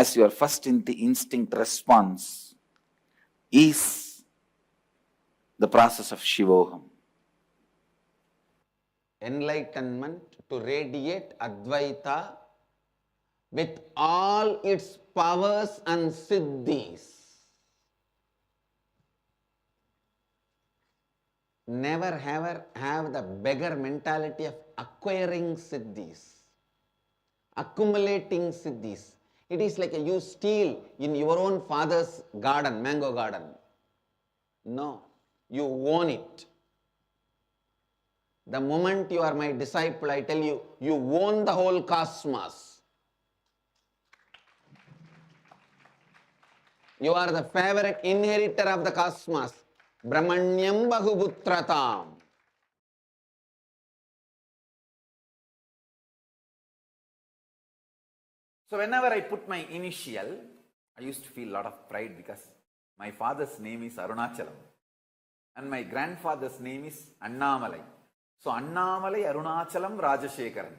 as your first instinct response is the process of Shivoham. Enlightenment to radiate Advaita with all its powers and siddhis. Never ever have the beggar mentality of acquiring siddhis, accumulating siddhis. It is like you steal in your own father's garden, mango garden. No, you own it. The moment you are my disciple, I tell you, you own the whole cosmos. You are the favorite inheritor of the cosmos. Brahmanyam Bahuputratam. So whenever I put my initial, I used to feel a lot of pride because my father's name is Arunachalam and my grandfather's name is Annamalai. So Annamalai, Arunachalam, Rajashekaran.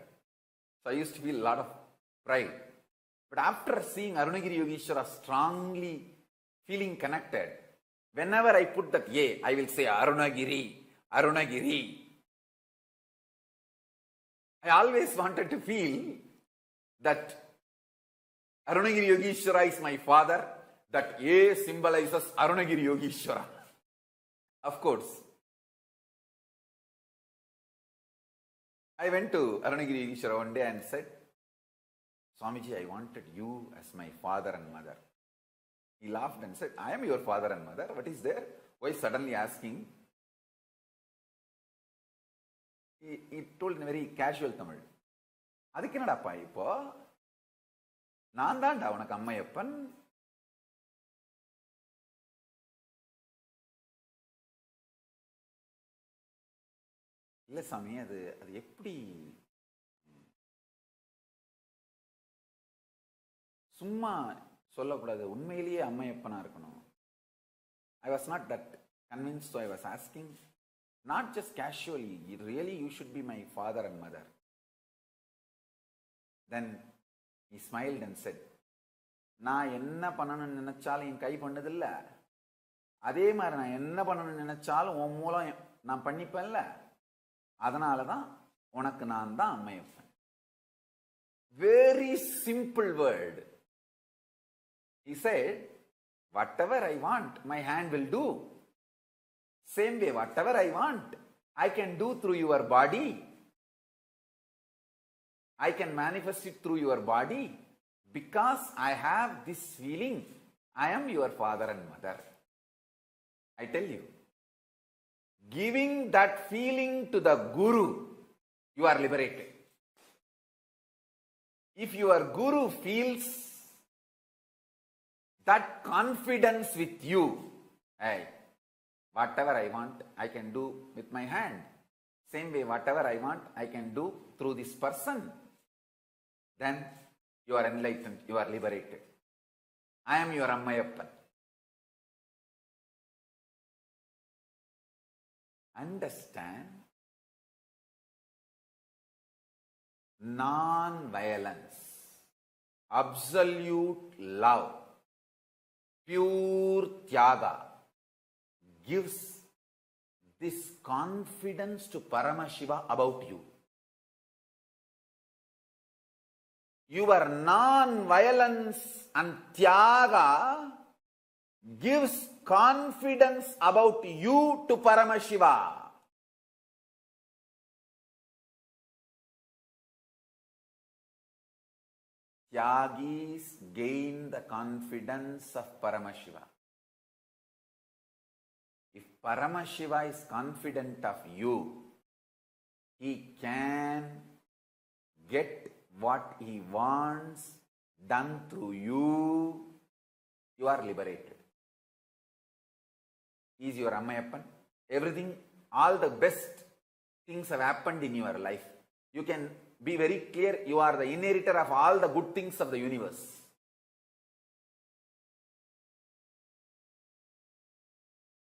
So I used to feel a lot of pride. But after seeing Arunagiri Yogeshwara strongly feeling connected, whenever I put that A, I will say Arunagiri, Arunagiri. I always wanted to feel that Arunagiri Yogeshwara is my father, that A symbolizes Arunagiri Yogeshwara. Of course, I went to Arunagiri Yogeshwara one day and said, Swamiji, I wanted you as my father and mother. He laughed and said, I am your father and mother. What is there? Why suddenly asking? He told in a very casual Tamil. அதுக்கு என்னடாப்பா இப்போ நான் தான்டா உனக்கு அம்மையப்பன். இல்ல சாமி, அது எப்படி சும்மா சொல்லக்கூடாது, உண்மையிலேயே அம்மையப்பனா இருக்கணும். I was not that convinced, so I was asking, not just casually, really you should be my father and mother. Then he smiled and said, நான் என்ன பண்ணணும்னு நினைச்சாலும் என் கை பண்ணதில்ல, அதே மாதிரி நான் என்ன பண்ணணும்னு நினைச்சாலும் உன் மூலம் நான் பண்ணிப்பேன்ல, அதனால தான் உனக்கு நான் தான் Ammaiyappan. Very simple word. He said, whatever I want, my hand will do. Same way, whatever I want, I can do through your body. I can manifest it through your body because I have this feeling. I am your father and mother. I tell you, giving that feeling to the Guru, you are liberated. If your Guru feels that confidence with you, hey, whatever I want, I can do with my hand. Same way, whatever I want, I can do through this person. Then you are enlightened, you are liberated. I am your Ammayappan. Understand? Non-violence, absolute love, pure Tyaga gives this confidence to Paramashiva about you. Your non-violence and Tyaga gives confidence about you to Paramashiva. Tyagis gain the confidence of Paramashiva. If Paramashiva is confident of you, he can get what he wants done through you. You are liberated. He is your Ammayappan. Everything, all the best things have happened in your life. You can be very clear, you are the inheritor of all the good things of the universe.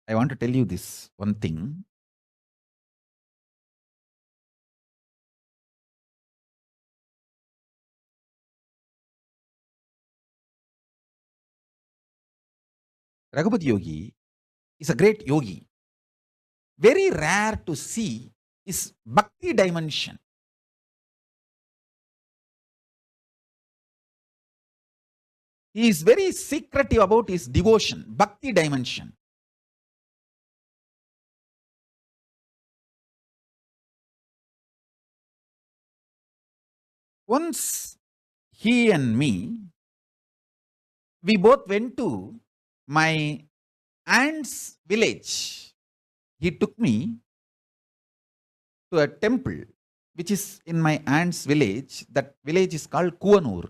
I want to tell you this one thing. Raghupat Yogi is a great yogi. Very rare to see is bhakti dimension. He is very secretive about his devotion, bhakti dimension. Once he and me, we both went to my aunt's village. He took me to a temple which is in my aunt's village. That village is called Kuvanur.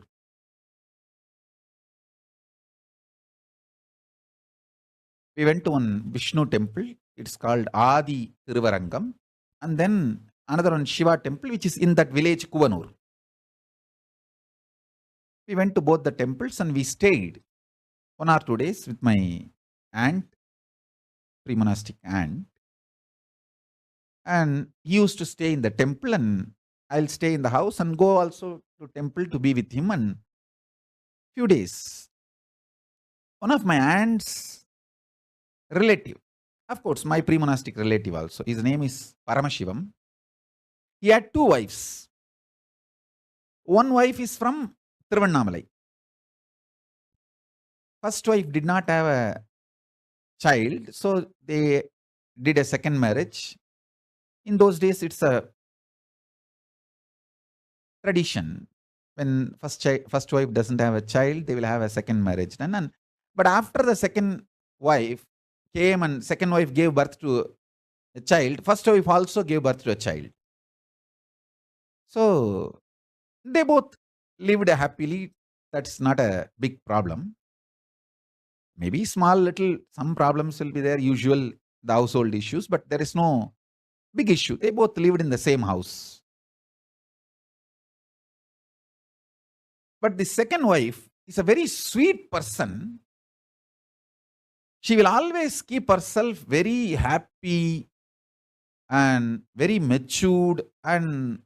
We went to one Vishnu temple. It's called Adi Tiruvarangam. And then another one Shiva temple, which is in that village Kuvanur. We went to both the temples and we stayed 1 or 2 days with my aunt, pre-monastic aunt. And he used to stay in the temple and I'll stay in the house and go also to temple to be with him. And few days, one of my aunt's relative, of course, my pre-monastic relative also, his name is Paramashivam. He had 2 wives. One wife is from Tiruvannamalai. First wife did not have a child, so they did a second marriage. In those days, it's a tradition. When first wife doesn't have a child, they will have a second marriage done. But after the second wife came and second wife gave birth to a child, first wife also gave birth to a child. So they both lived happily. That's not a big problem. Maybe small little, some problems will be there, usual, the household issues, but there is no big issue. They both lived in the same house. But the second wife is a very sweet person. She will always keep herself very happy and very matured and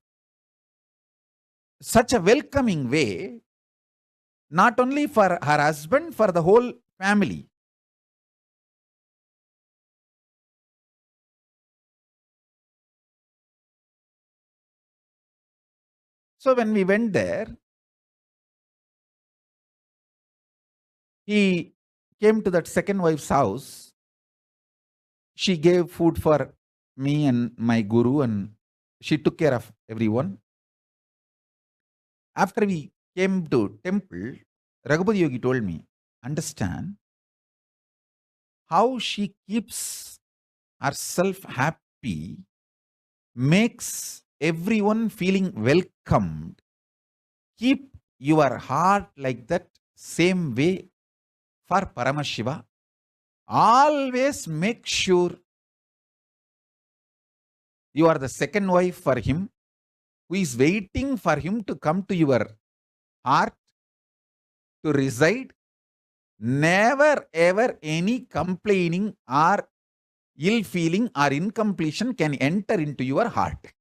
such a welcoming way, not only for her husband, for the whole family. So when we went there, he came to that second wife's house. She gave food for me and my guru and she took care of everyone. After we came to temple, Raghupada Yogi told me, understand how she keeps herself happy, makes everyone feeling welcomed. Keep your heart like that same way for Paramashiva. Always make sure you are the second wife for him, who is waiting for him to come to your heart to reside. Never ever any complaining or ill feeling or incompletion can enter into your heart.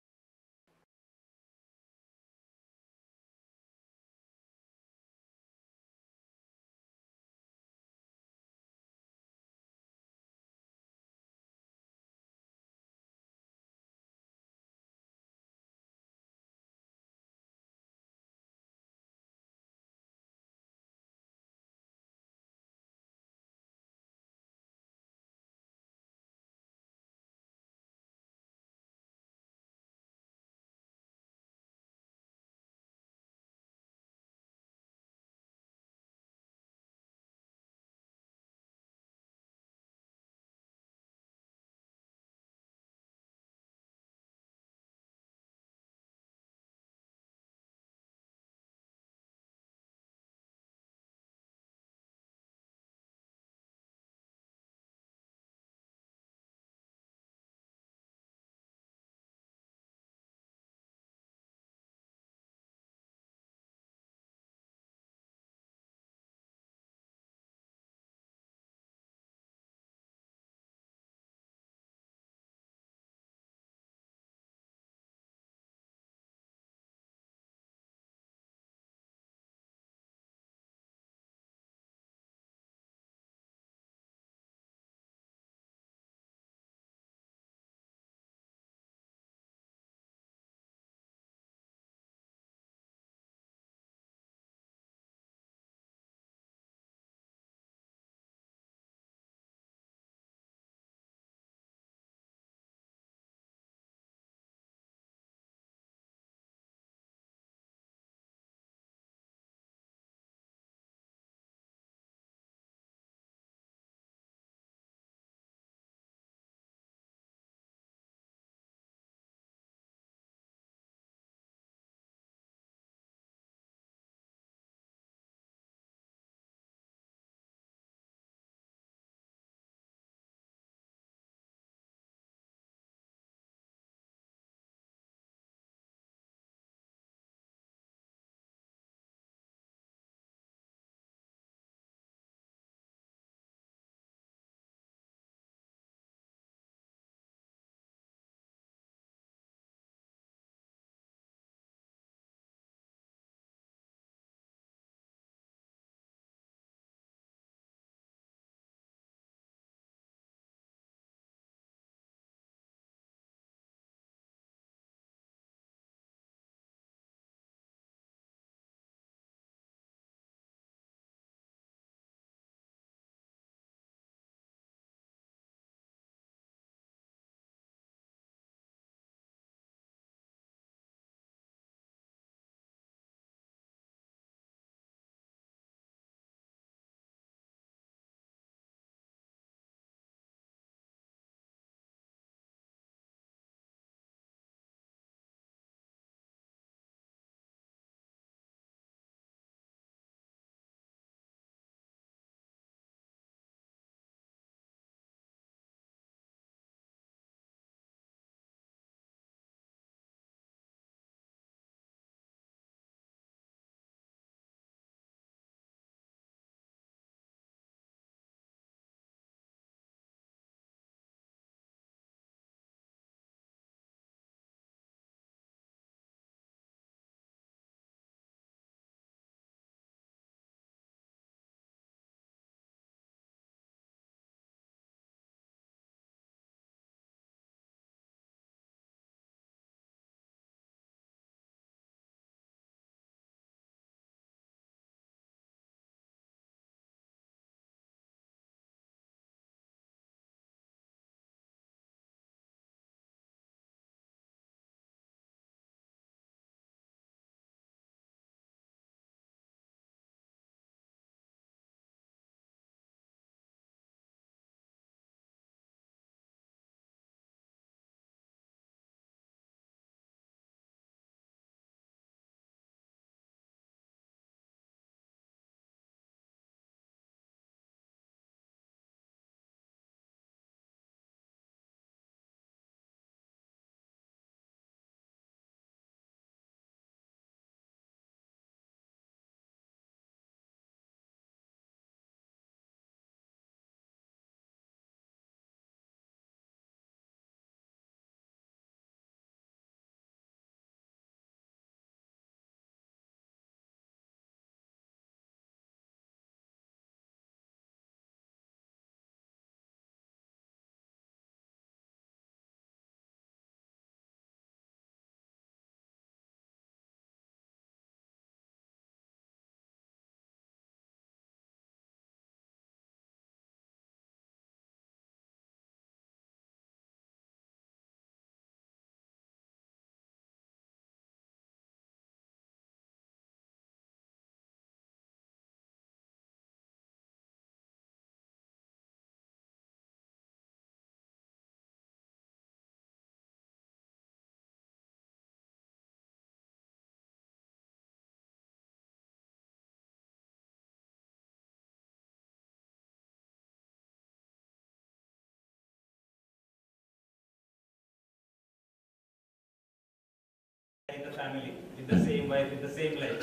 family with the same wife, with the same life.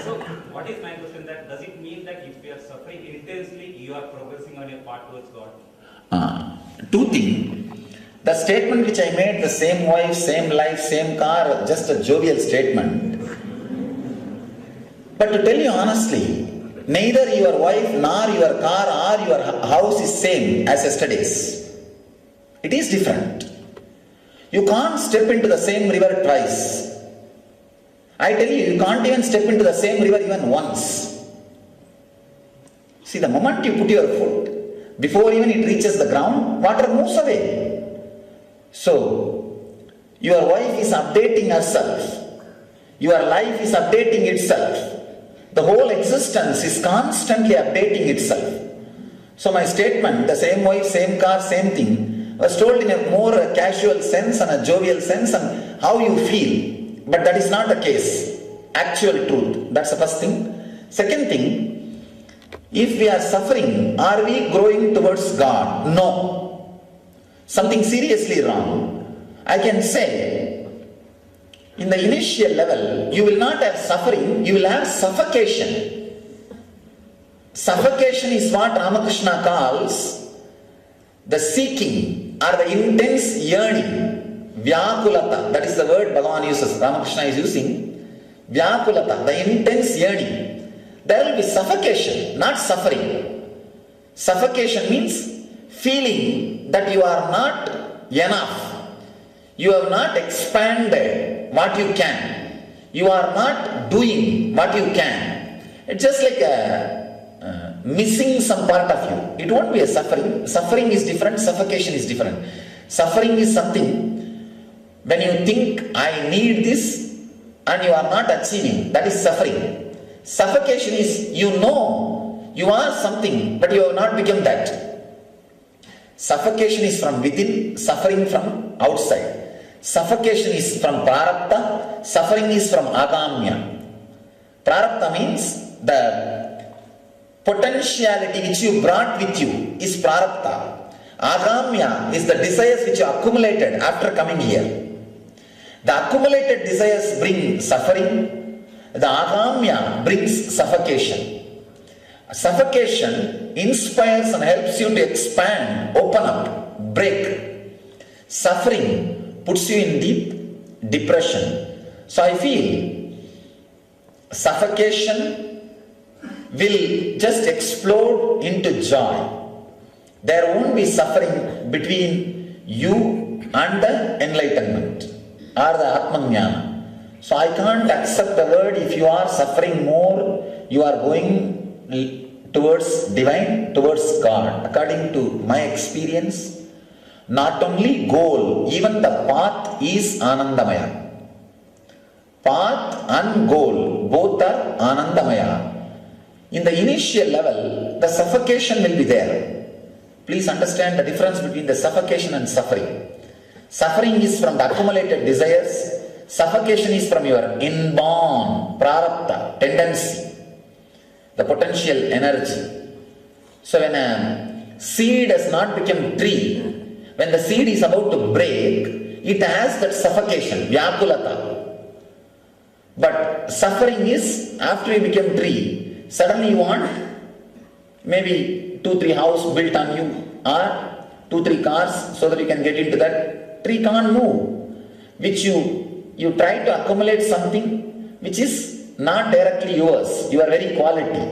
So, what is my question? That does it mean that if you are suffering intensely, you are progressing on your path towards God? Two things. The statement which I made, the same wife, same life, same car, just a jovial statement. But to tell you honestly, neither your wife nor your car or your house is same as yesterday's. It is different. You can't step into the same river twice. I tell you, you can't even step into the same river even once. See, the moment you put your foot, before even it reaches the ground, water moves away. So, your wife is updating herself. Your life is updating itself. The whole existence is constantly updating itself. So my statement, the same wife, same car, same thing, was told in a more casual sense and a jovial sense and how you feel. But that is not the case. Actual truth. That's the first thing. Second thing, if we are suffering, are we growing towards God? No. Something seriously wrong. I can say, in the initial level, you will not have suffering, you will have suffocation. Suffocation is what Ramakrishna calls the seeking or the intense yearning. Vyakulata, that is the word Bhagavan uses, Ramakrishna is using. Vyakulata, the intense yearning. There will be suffocation, not suffering. Suffocation means feeling that you are not enough. You have not expanded what you can. You are not doing what you can. It's just like missing some part of you. It won't be a suffering. Suffering is different, suffocation is different. Suffering is something when you think, I need this, and you are not achieving. That is suffering. Suffocation is, you know, you are something, but you have not become that. Suffocation is from within, suffering from outside. Suffocation is from prarabdha, suffering is from agamya. Prarabdha means the potentiality which you brought with you is prarabdha. Agamya is the desires which you accumulated after coming here. The accumulated desires bring suffering, the agamya brings suffocation. Suffocation inspires and helps you to expand, open up, break. Suffering puts you in deep depression. So I feel suffocation will just explode into joy. There won't be suffering between you and the enlightenment or the Atmajnana. So I can't accept the word if you are suffering more, you are going towards divine, towards God. According to my experience, not only goal, even the path is Anandamaya. Path and goal, both are Anandamaya. In the initial level, the suffocation will be there. Please understand the difference between the suffocation and suffering. Suffering is from the accumulated desires. Suffocation is from your inborn prarabdha, tendency, the potential energy. So when a seed has not become tree, when the seed is about to break, it has that suffocation, vyakulata. But suffering is after you become tree, suddenly you want maybe 2-3 houses built on you or 2-3 cars so that you can get into that. Tree can't move, which you try to accumulate something which is not directly yours, your very quality.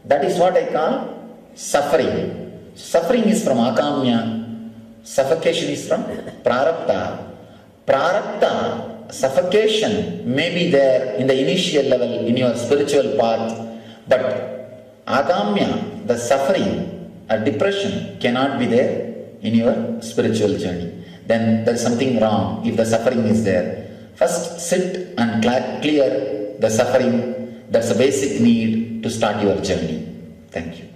That is what I call suffering. Suffering is from akamya, suffocation is from prarabdha. Prarabdha, suffocation may be there in the initial level in your spiritual path, but akamya, the suffering or depression cannot be there in your spiritual journey. Then there is something wrong if the suffering is there. First sit and clear the suffering. That's a basic need to start your journey. Thank you.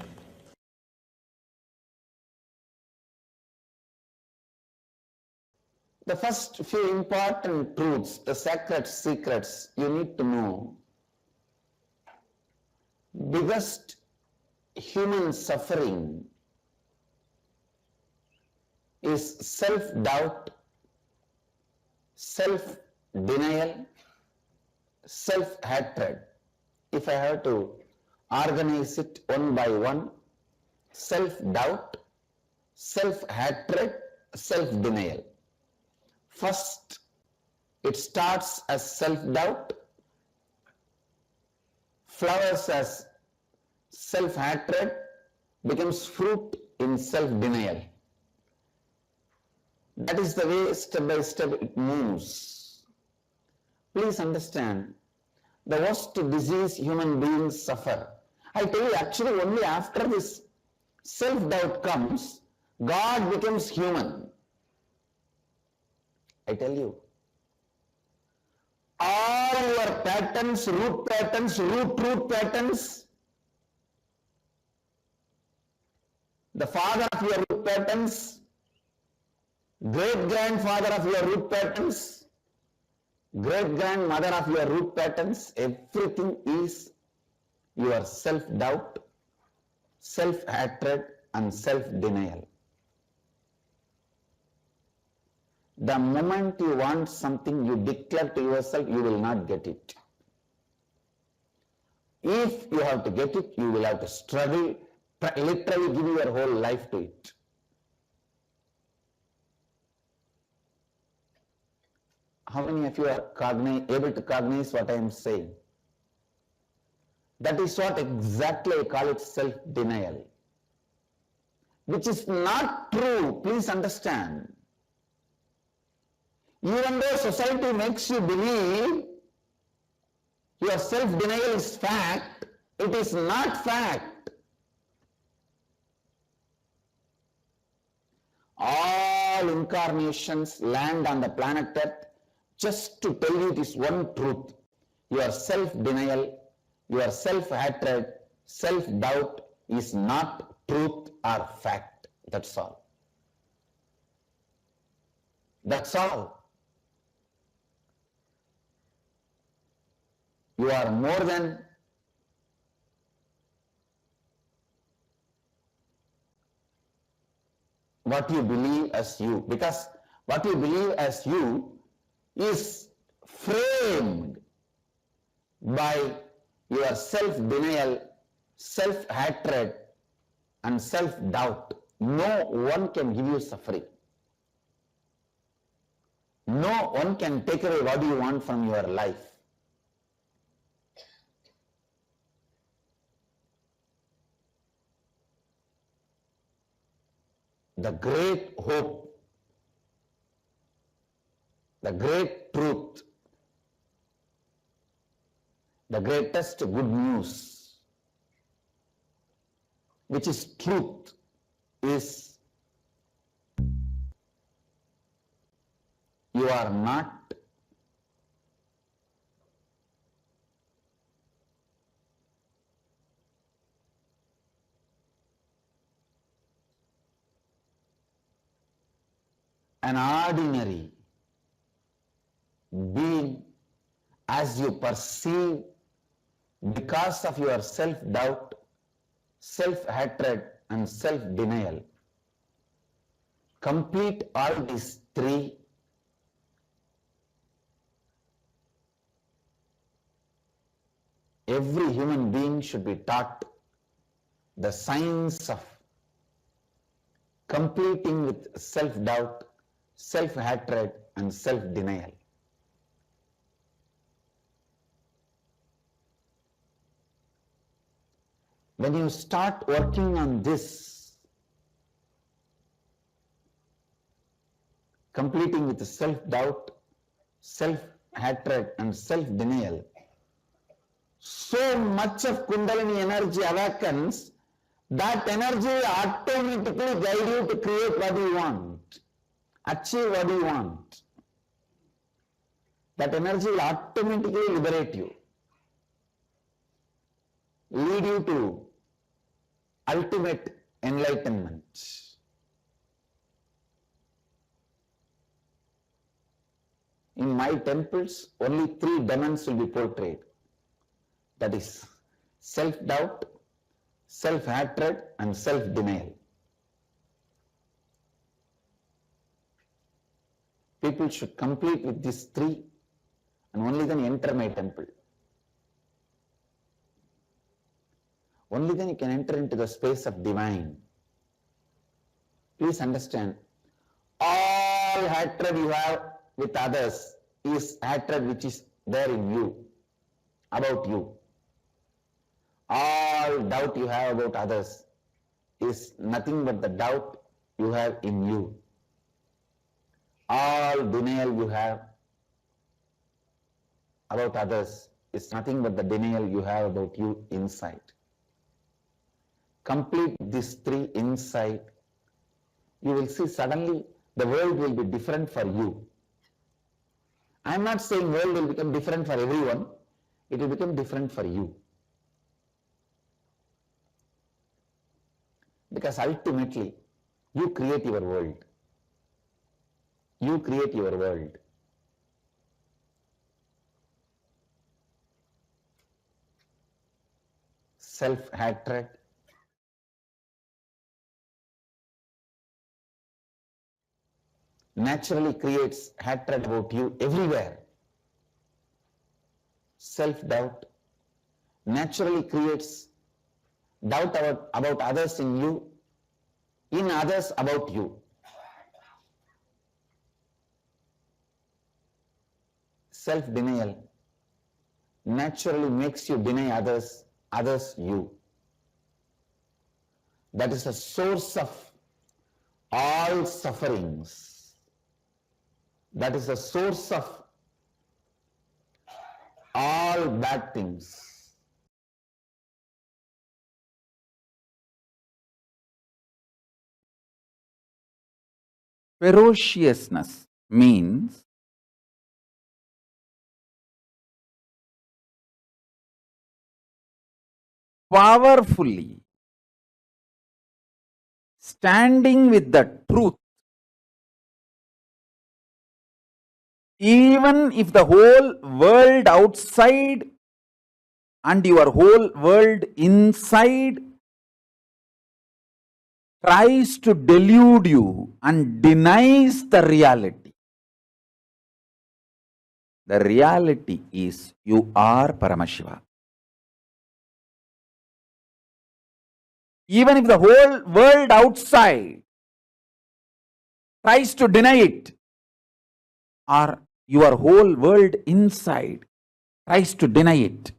The first few important truths, the sacred secrets you need to know. Biggest human suffering is self-doubt self-denial, self-hatred. If I have to organize it one by one, self-doubt, self-hatred, self-denial. First, it starts as self-doubt, flowers as self-hatred, becomes fruit in self-denial. That is the way step by step it moves. Please understand, the worst disease human beings suffer. I tell you, actually only after this self-doubt comes, God becomes human. I tell you, all your patterns, root patterns, the father of your root patterns, great-grandfather of your root patterns, great-grandmother of your root patterns, everything is your self-doubt, self-hatred and self-denial. The moment you want something, you declare to yourself, you will not get it. If you have to get it, you will have to struggle, literally give your whole life to it. How many of you are able to cognize what I am saying? That is what exactly I call it self-denial. Which is not true, please understand. Even though society makes you believe your self-denial is fact, it is not fact. All incarnations land on the planet Earth just to tell you this one truth. Your self-denial, your self-hatred, self-doubt is not truth or fact. That's all. That's all. You are more than what you believe as you, because what you believe as you is framed by your self-denial, self-hatred and self-doubt. No one can give you suffering. No one can take away what you want from your life. The great hope, the great truth, the greatest good news, which is truth, is you are not an ordinary being as you perceive because of your self-doubt, self-hatred and self-denial. Complete all these three. Every human being should be taught the science of completing with self-doubt, self-hatred and self-denial. When you start working on this, completing with self-doubt, self-hatred and self-denial, so much of Kundalini energy awakens, that energy will automatically guide you to create what you want, achieve what you want. That energy will automatically liberate you, lead you to ultimate enlightenment. In my temples, only 3 demons will be portrayed. That is self-doubt, self-hatred and self-denial. People should complete with these three and only then enter my temple. Only then you can enter into the space of divine. Please understand, all hatred you have with others is hatred which is there in you, about you. All doubt you have about others is nothing but the doubt you have in you. All denial you have about others is nothing but the denial you have about you inside. Complete these three inside, you will see suddenly the world will be different for you. I am not saying world will become different for everyone, it will become different for you. Because ultimately, you create your world. You create your world. Self-hatred, naturally creates hatred about you everywhere. Self-doubt naturally creates doubt about others in you, in others about you. Self-denial naturally makes you deny others, others you. That is the source of all sufferings. That is the source of all bad things. Ferociousness means powerfully standing with the truth, even if the whole world outside and your whole world inside tries to delude you and denies the reality. The reality is you are Paramashiva. Even if the whole world outside tries to deny it, or your whole world inside tries to deny it.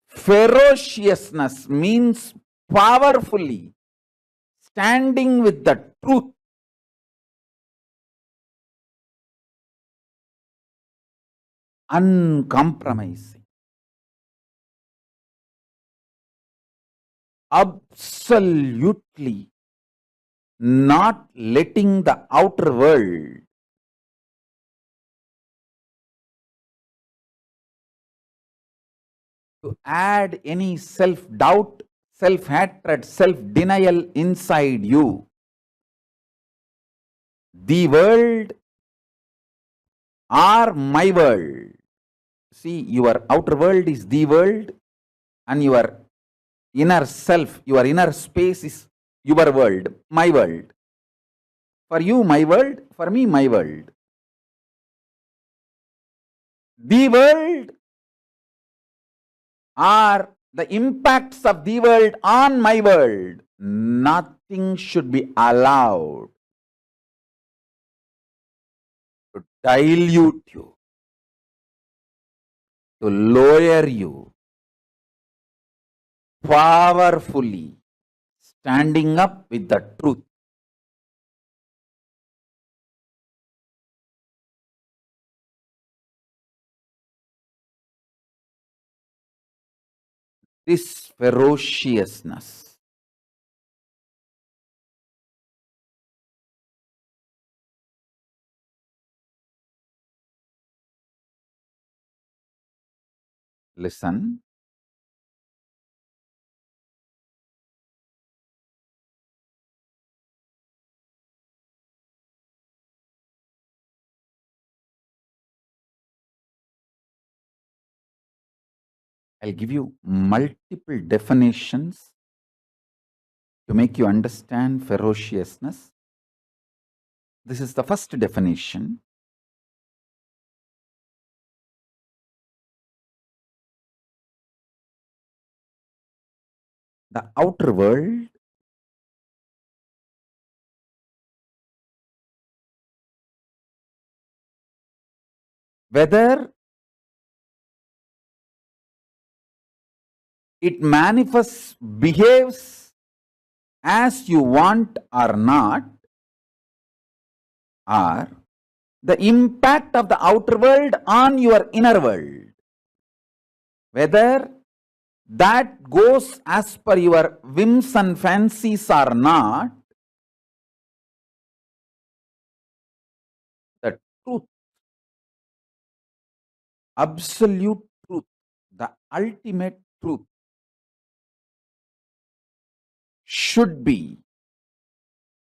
Ferociousness means powerfully standing with the truth, uncompromising, absolutely not letting the outer world to add any self-doubt, self-hatred, self-denial inside you. The world or my world. See, your outer world is the world and your inner self, your inner space is your world, my world. For you, my world. For me, my world. The world or the impacts of the world on my world, nothing should be allowed to dilute you, to lower you, powerfully standing up with the truth. This ferociousness listen. I'll give you multiple definitions to make you understand ferociousness. This is the first definition. The outer world whether it manifests, behaves as you want or not, or the impact of the outer world on your inner world, whether that goes as per your whims and fancies or not, the truth, absolute truth, the ultimate truth should be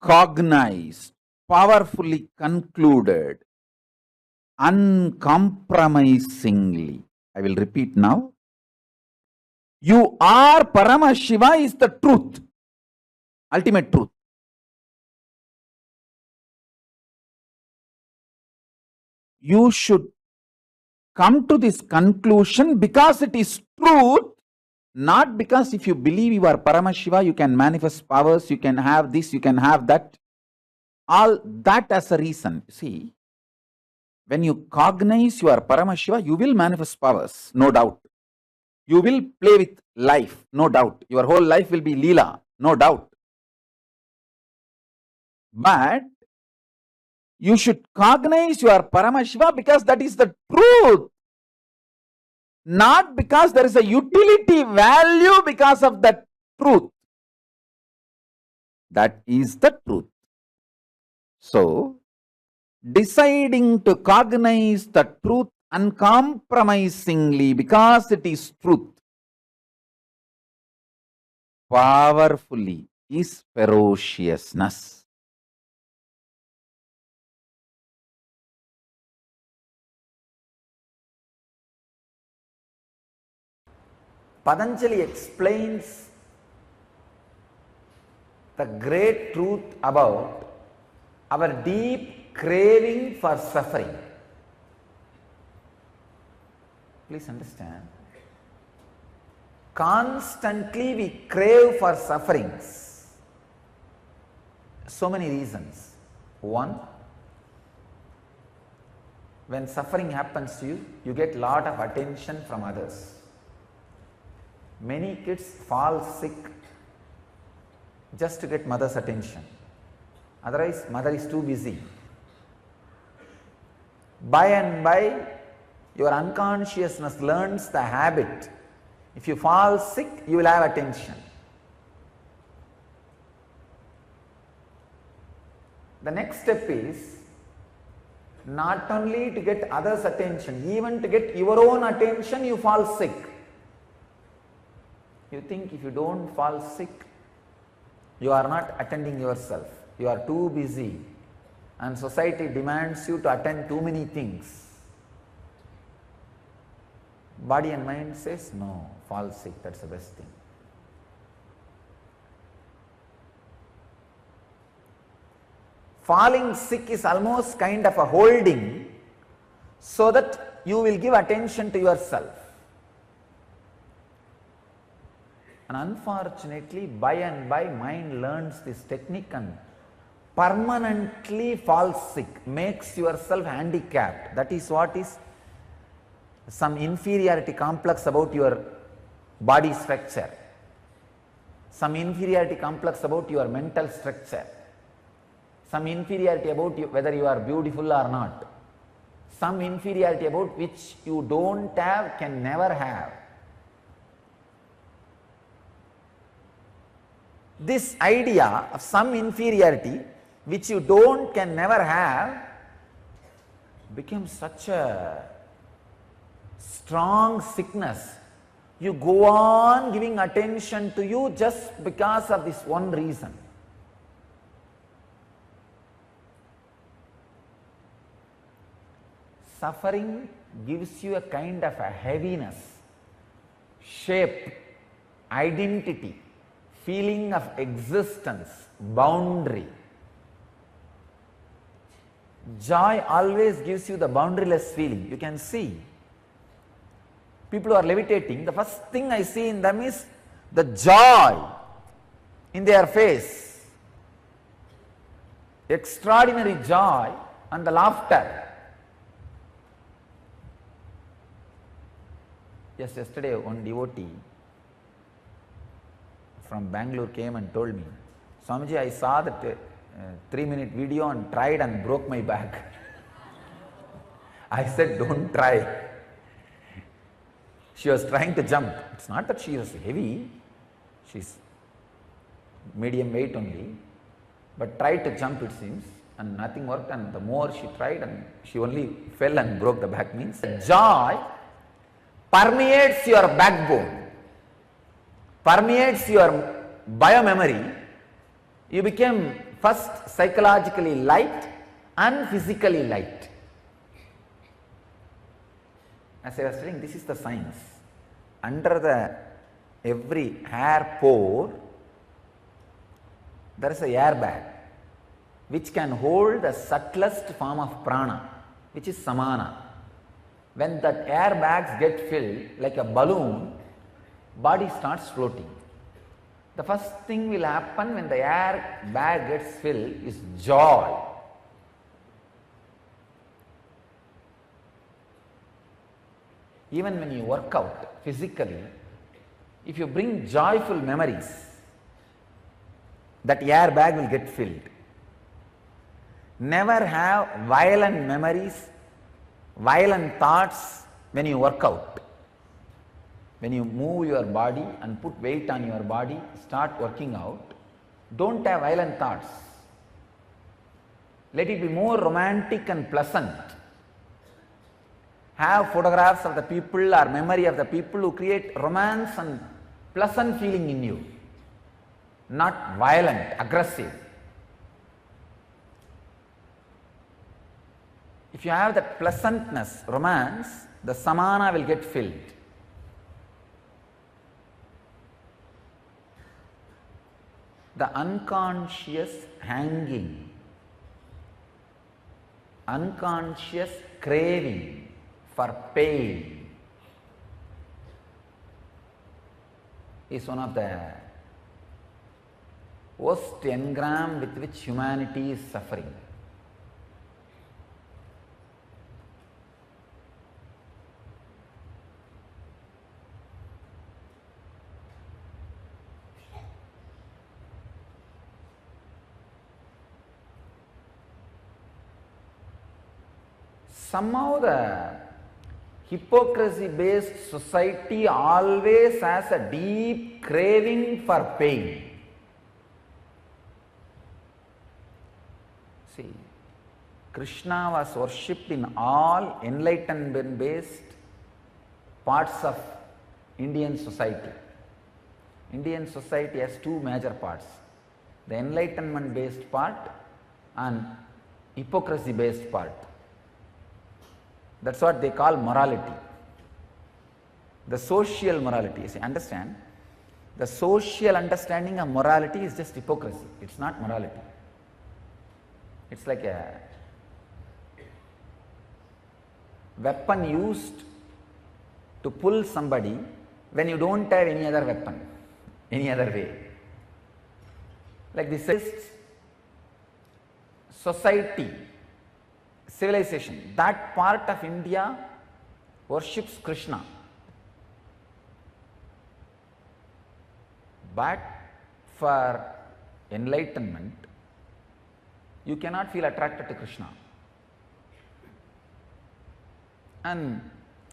cognized, powerfully concluded, uncompromisingly. I will repeat now. You are Paramashiva is the truth, ultimate truth. You should come to this conclusion because it is truth, not because if you believe you are Paramashiva, you can manifest powers, you can have this, you can have that. All that as a reason. See, when you cognize you are Paramashiva, you will manifest powers, no doubt. You will play with life, no doubt. Your whole life will be Leela, no doubt. But you should cognize you are Paramashiva because that is the truth. Not because there is a utility value because of that truth. That is the truth. So, deciding to cognize the truth uncompromisingly because it is truth, powerfully, is ferociousness. Patanjali explains the great truth about our deep craving for suffering. Please understand. Constantly we crave for sufferings. So many reasons. One, when suffering happens to you, you get lot of attention from others. Many kids fall sick just to get mother's attention. Otherwise, mother is too busy. By and by, your unconsciousness learns the habit. If you fall sick, you will have attention. The next step is not only to get others' attention, even to get your own attention, you fall sick. You think if you don't fall sick, you are not attending yourself. You are too busy and society demands you to attend too many things. Body and mind says, no, fall sick, that's the best thing. Falling sick is almost kind of a holding so that you will give attention to yourself. And unfortunately, by and by, mind learns this technique and permanently falls sick, makes yourself handicapped. That is what is some inferiority complex about your body structure, some inferiority complex about your mental structure, some inferiority about you, whether you are beautiful or not, some inferiority about which you don't have, can never have. This idea of some inferiority which you don't, can never have becomes such a strong sickness. You go on giving attention to you just because of this one reason. Suffering gives you a kind of a heaviness, shape, identity, feeling of existence, boundary. Joy always gives you the boundaryless feeling. You can see people who are levitating, the first thing I see in them is the joy in their face, extraordinary joy and the laughter. Yes, yesterday one devotee from Bangalore came and told me, Swamiji, I saw that 3-minute video and tried and broke my back. I said, don't try. She was trying to jump. It's not that she was heavy, she's medium weight only, but tried to jump, it seems, and nothing worked, and the more she tried and she only fell and broke the back. Means joy permeates your backbone, permeates your biomemory. You became first psychologically light and physically light. As I was saying, this is the science. Under the every hair pore, there is a airbag which can hold the subtlest form of prana, which is samana. When that airbags get filled like a balloon, body starts floating. The first thing will happen when the air bag gets filled is joy. Even when you work out physically, if you bring joyful memories, that air bag will get filled. Never have violent memories, violent thoughts when you work out. When you move your body and put weight on your body, start working out, don't have violent thoughts. Let it be more romantic and pleasant. Have photographs of the people or memory of the people who create romance and pleasant feeling in you, not violent, aggressive. If you have that pleasantness, romance, the samana will get filled. The unconscious hanging, unconscious craving for pain is one of the worst engram with which humanity is suffering. Somehow the hypocrisy-based society always has a deep craving for pain. See, Krishna was worshipped in all enlightenment-based parts of Indian society. Indian society has two major parts, the enlightenment-based part and hypocrisy-based part. That's what they call morality. The social morality. See, understand, the social understanding of morality is just hypocrisy. It's not morality. It's like a weapon used to pull somebody when you don't have any other weapon, any other way. Like this society, civilization, that part of India worships Krishna. But for enlightenment, you cannot feel attracted to Krishna. And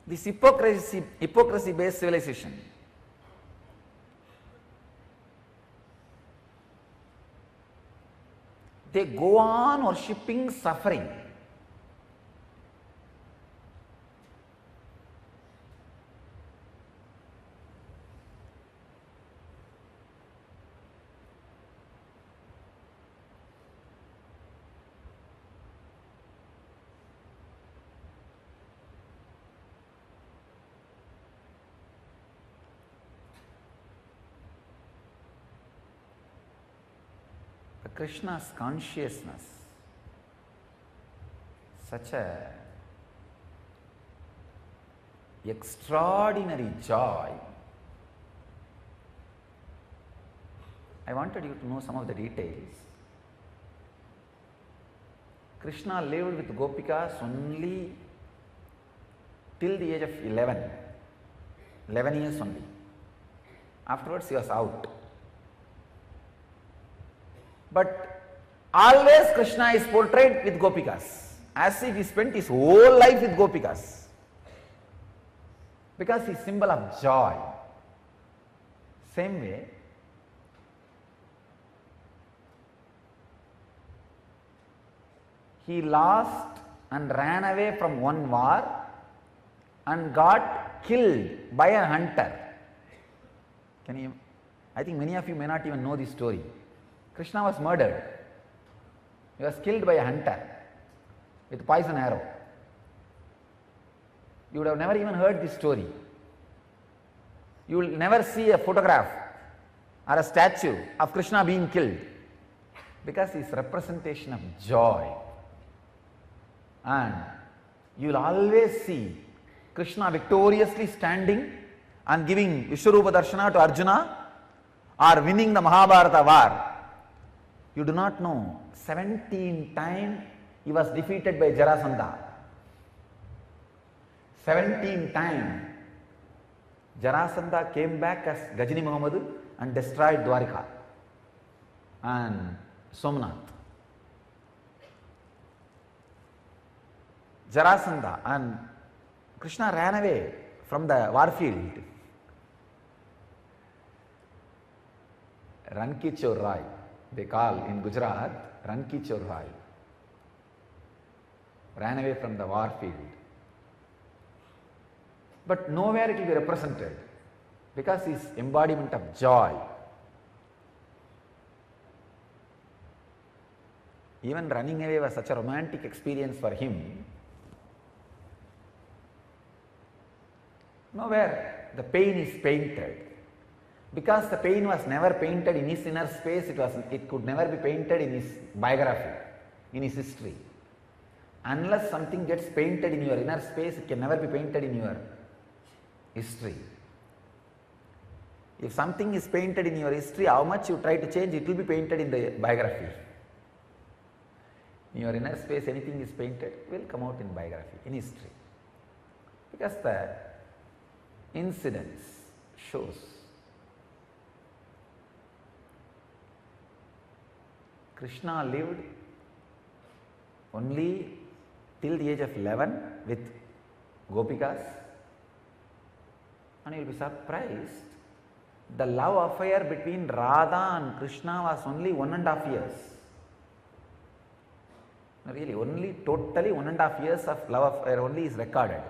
this hypocrisy-based civilization, they go on worshipping suffering. Krishna's consciousness such a extraordinary joy. I wanted you to know some of the details. Krishna lived with Gopikas only till the age of 11 years only. Afterwards he was out. But always Krishna is portrayed with Gopikas, as if he spent his whole life with Gopikas, because he is symbol of joy. Same way, he lost and ran away from one war and got killed by a hunter. I think many of you may not even know this story. Krishna was murdered. He was killed by a hunter with poison arrow. You would have never even heard this story. You will never see a photograph or a statue of Krishna being killed, because he is representation of joy. And you will always see Krishna victoriously standing and giving Vishwarupa Darshana to Arjuna, or winning the Mahabharata war. You do not know, 17 times he was defeated by Jarasandha. 17 times Jarasandha came back as Gajini Muhammad and destroyed Dwarika and Somnath. Jarasandha and Krishna ran away from the war field. Ranki Chor Rai, they call in Gujarat, Ranki Chor Rai. Ran away from the war field. But nowhere it will be represented, because he is embodiment of joy. Even running away was such a romantic experience for him. Nowhere the pain is painted, because the pain was never painted in his inner space. It could never be painted in his biography, in his history. Unless something gets painted in your inner space, it can never be painted in your history. If something is painted in your history, how much you try to change, it will be painted in the biography. In your inner space, anything is painted, will come out in biography, in history. Because the incidence shows. Krishna lived only till the age of 11 with Gopikas, and you will be surprised, the love affair between Radha and Krishna was only 1.5 years. Really, totally 1.5 years of love affair only is recorded.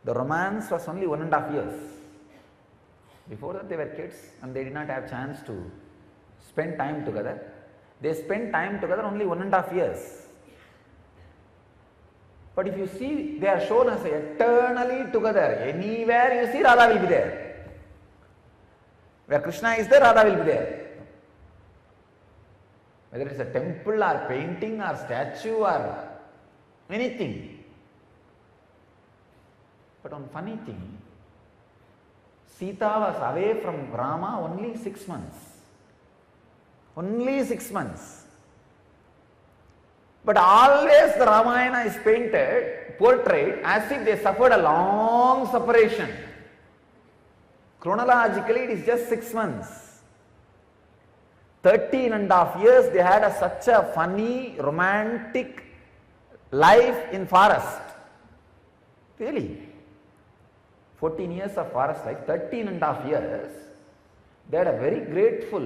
The romance was only 1.5 years. Before that they were kids and they did not have chance to spend time together. They spent time together only 1.5 years. But if you see, they are shown as eternally together. Anywhere you see, Radha will be there. Where Krishna is there, Radha will be there. Whether it is a temple or painting or statue or anything. But one funny thing, Sita was away from Rama only 6 months. Only 6 months. But always the Ramayana is portrayed as if they suffered a long separation. Chronologically, it is just 6 months. 13.5 years they had such a funny, romantic life in forest. Really. 14 years of forest life, 13.5 years, they had a very graceful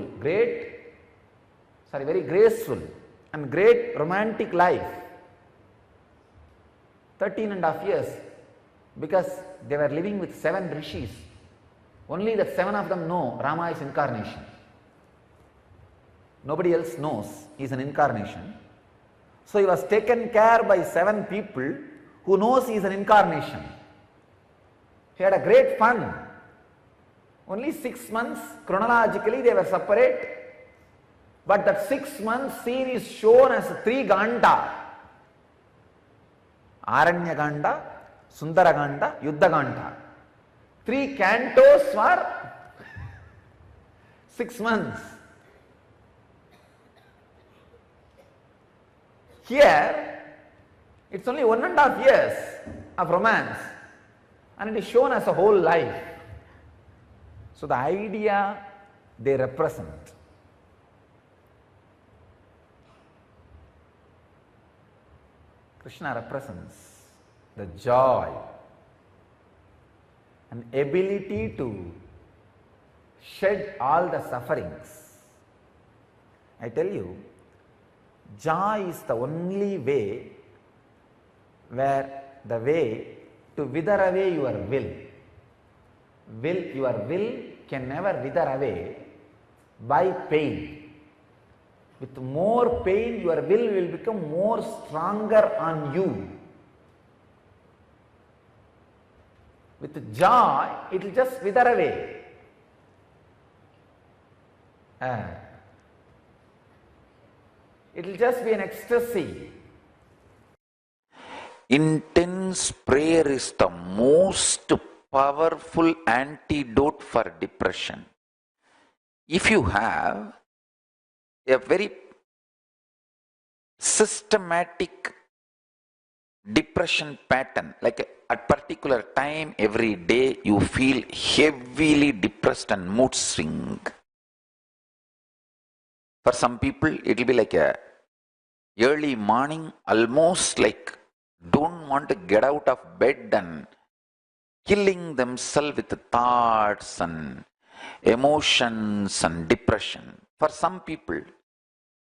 and great romantic life. 13.5 years, because they were living with 7 rishis. Only the 7 of them know Rama is incarnation. Nobody else knows he is an incarnation. So he was taken care by 7 people who knows he is an incarnation. He had a great fun. Only 6 months chronologically they were separate. But that 6 months scene is shown as 3 Ganta. Aranyaganda, Sundaraganda, Yuddhaganda. 3 cantos for 6 months. Here, it's only 1.5 years of romance, and it is shown as a whole life. So the idea they represent. Krishna represents the joy and ability to shed all the sufferings. I tell you, joy is the only way the way to wither away your will. Your will can never wither away by pain. With more pain, your will become more stronger on you. With joy, it will just wither away. It will just be an ecstasy. Intense prayer is the most powerful antidote for depression. If you have a very systematic depression pattern, like at particular time every day you feel heavily depressed and mood swing. For some people it will be like a early morning, almost like don't want to get out of bed and killing themselves with thoughts and emotions and depression. For some people,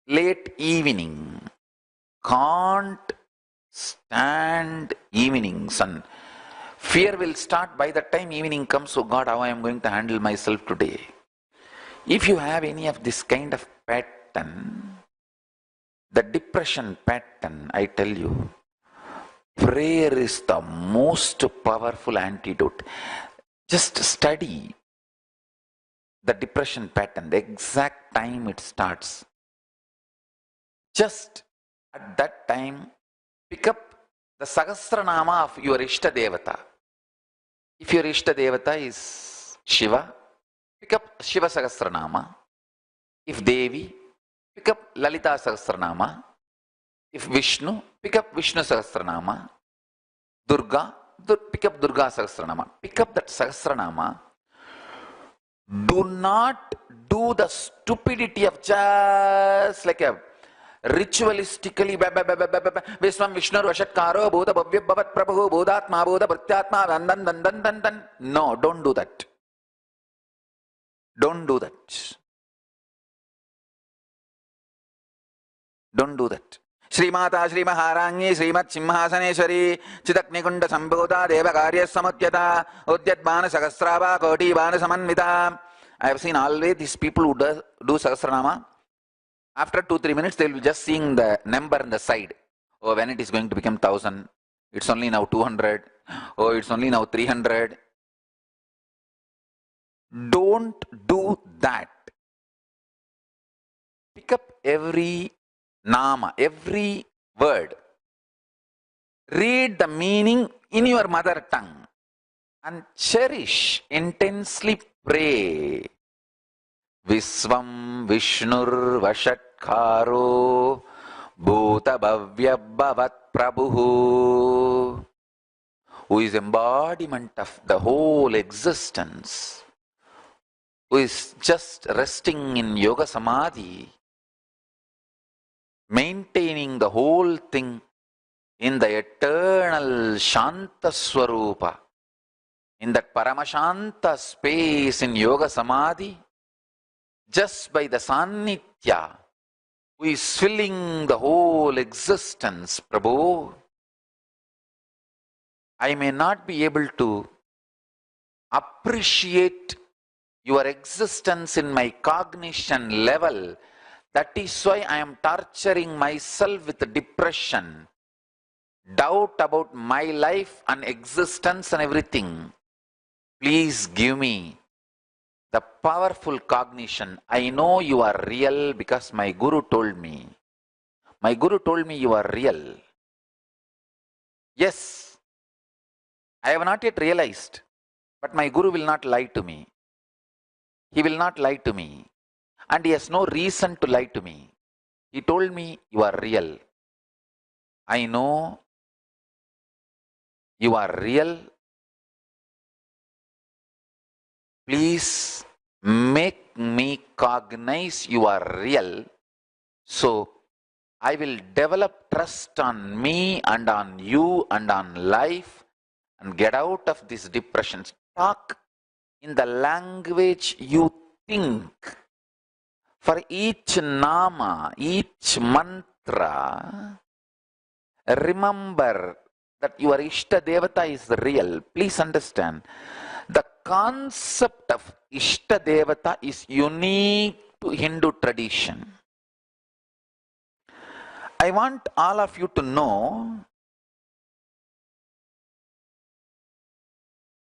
late evening, can't stand evenings, and fear will start by the time evening comes. Oh God, how I am going to handle myself today. If you have any of this kind of pattern, the depression pattern, I tell you, prayer is the most powerful antidote. Just study the depression pattern, the exact time it starts. Just at that time, pick up the Sahasranama of your Ishta Devata. If your Ishta Devata is Shiva, pick up Shiva Sahasranama. If Devi, pick up Lalita Sahasranama. If Vishnu, pick up Vishnu Sahasranama. Durga, pick up Durga Sahasranama. Pick up that Sahasranama. Do not do the stupidity of just like a ritualistically Vishwam Vishnu Vashatkaro Bodha Bhavya Bhavat Prabhu Bodhatma Bodha Bhatyatma dan. No, don't do that. Don't do that. Don't do that. Srimata Sri Maharangi Srimat Simhasaneshwari Chitaknikunda Sambodha Deva Karya Samatyata Udyat Bana Sahasrava Koti Bana Samanvita. I have seen always these people who do Sahasranama. After 2-3 minutes, they will be just seeing the number on the side. Oh, when it is going to become 1000, it's only now 200. Oh, it's only now 300. Don't do that. Pick up every nama, every word. Read the meaning in your mother tongue and cherish, intensely pray. Visvam Vishnur Vashatkaro Bhuta Bhavya Bhavat Prabhu, who is embodiment of the whole existence, who is just resting in Yoga Samadhi, maintaining the whole thing in the eternal Shanta Swarupa, in that Paramashanta space in Yoga Samadhi, just by the Sannitya, who is filling the whole existence. Prabhu, I may not be able to appreciate your existence in my cognition level. That is why I am torturing myself with depression, doubt about my life and existence and everything. Please give me the powerful cognition. I know you are real because my Guru told me. My Guru told me you are real. Yes, I have not yet realized, but my Guru will not lie to me. He will not lie to me, and he has no reason to lie to me. He told me, you are real. I know you are real. Please make me cognize you are real. So I will develop trust on me and on you and on life and get out of this depression. Talk in the language you think. For each nama, each mantra, remember that your Ishta Devata is real. Please understand. The concept of Ishta Devata is unique to Hindu tradition. I want all of you to know,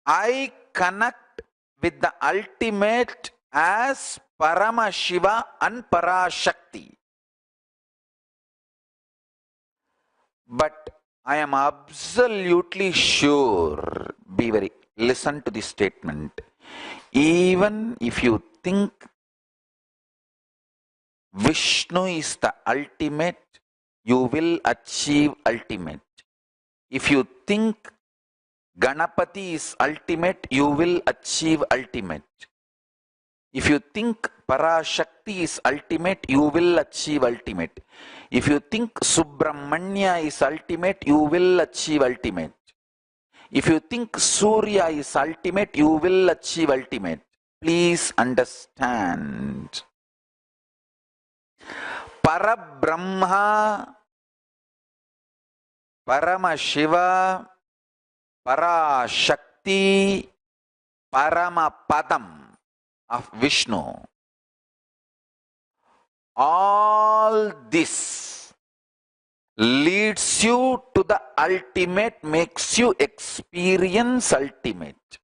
I connect with the ultimate as Paramashiva and Parashakti. But I am absolutely sure, listen to this statement. Even if you think Vishnu is the ultimate, you will achieve ultimate. If you think Ganapati is ultimate, you will achieve ultimate. If you think Parashakti is ultimate, you will achieve ultimate. If you think Subramanya is ultimate, you will achieve ultimate. If you think Surya is ultimate, you will achieve ultimate. Please understand. Parabrahma, Paramashiva, Parashakti, Paramapadam of Vishnu. All this leads you to the ultimate, makes you experience ultimate.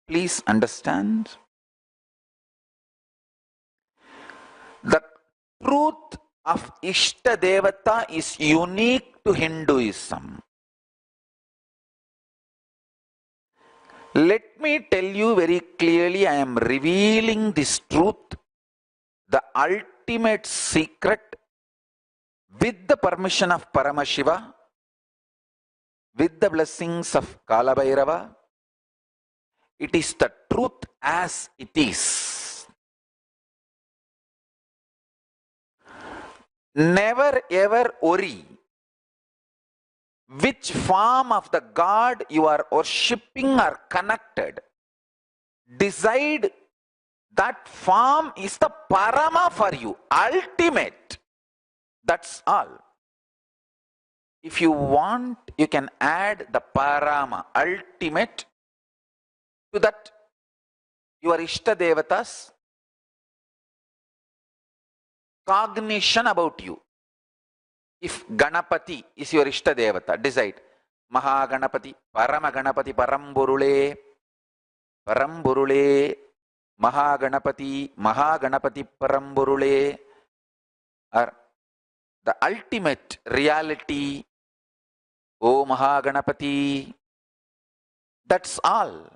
Please understand. The truth of Ishta Devata is unique to Hinduism. Let me tell you very clearly, I am revealing this truth, the ultimate secret, with the permission of Paramashiva, with the blessings of Kalabhairava. It is the truth as it is. Never ever worry which form of the God you are worshipping or connected. Decide that form is the Parama for you, ultimate. That's all. If you want, you can add the Parama, ultimate, to that your Ishta Devatas cognition about you. If Ganapati is your Ishta Devata, decide Mahaganapati, Paramaganapati, Paramburule, Paramburule, Mahaganapati, Mahaganapati, Paramburule, or the ultimate reality, O Mahaganapati. That's all.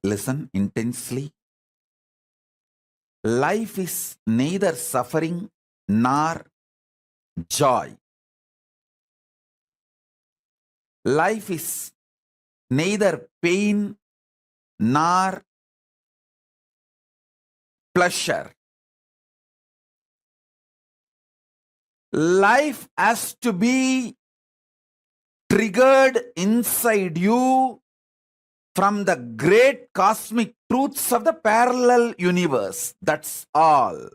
Listen intensely. Life is neither suffering nor joy. Life is neither pain nor pleasure. Life has to be triggered inside you from the great cosmic truths of the parallel universe. That's all.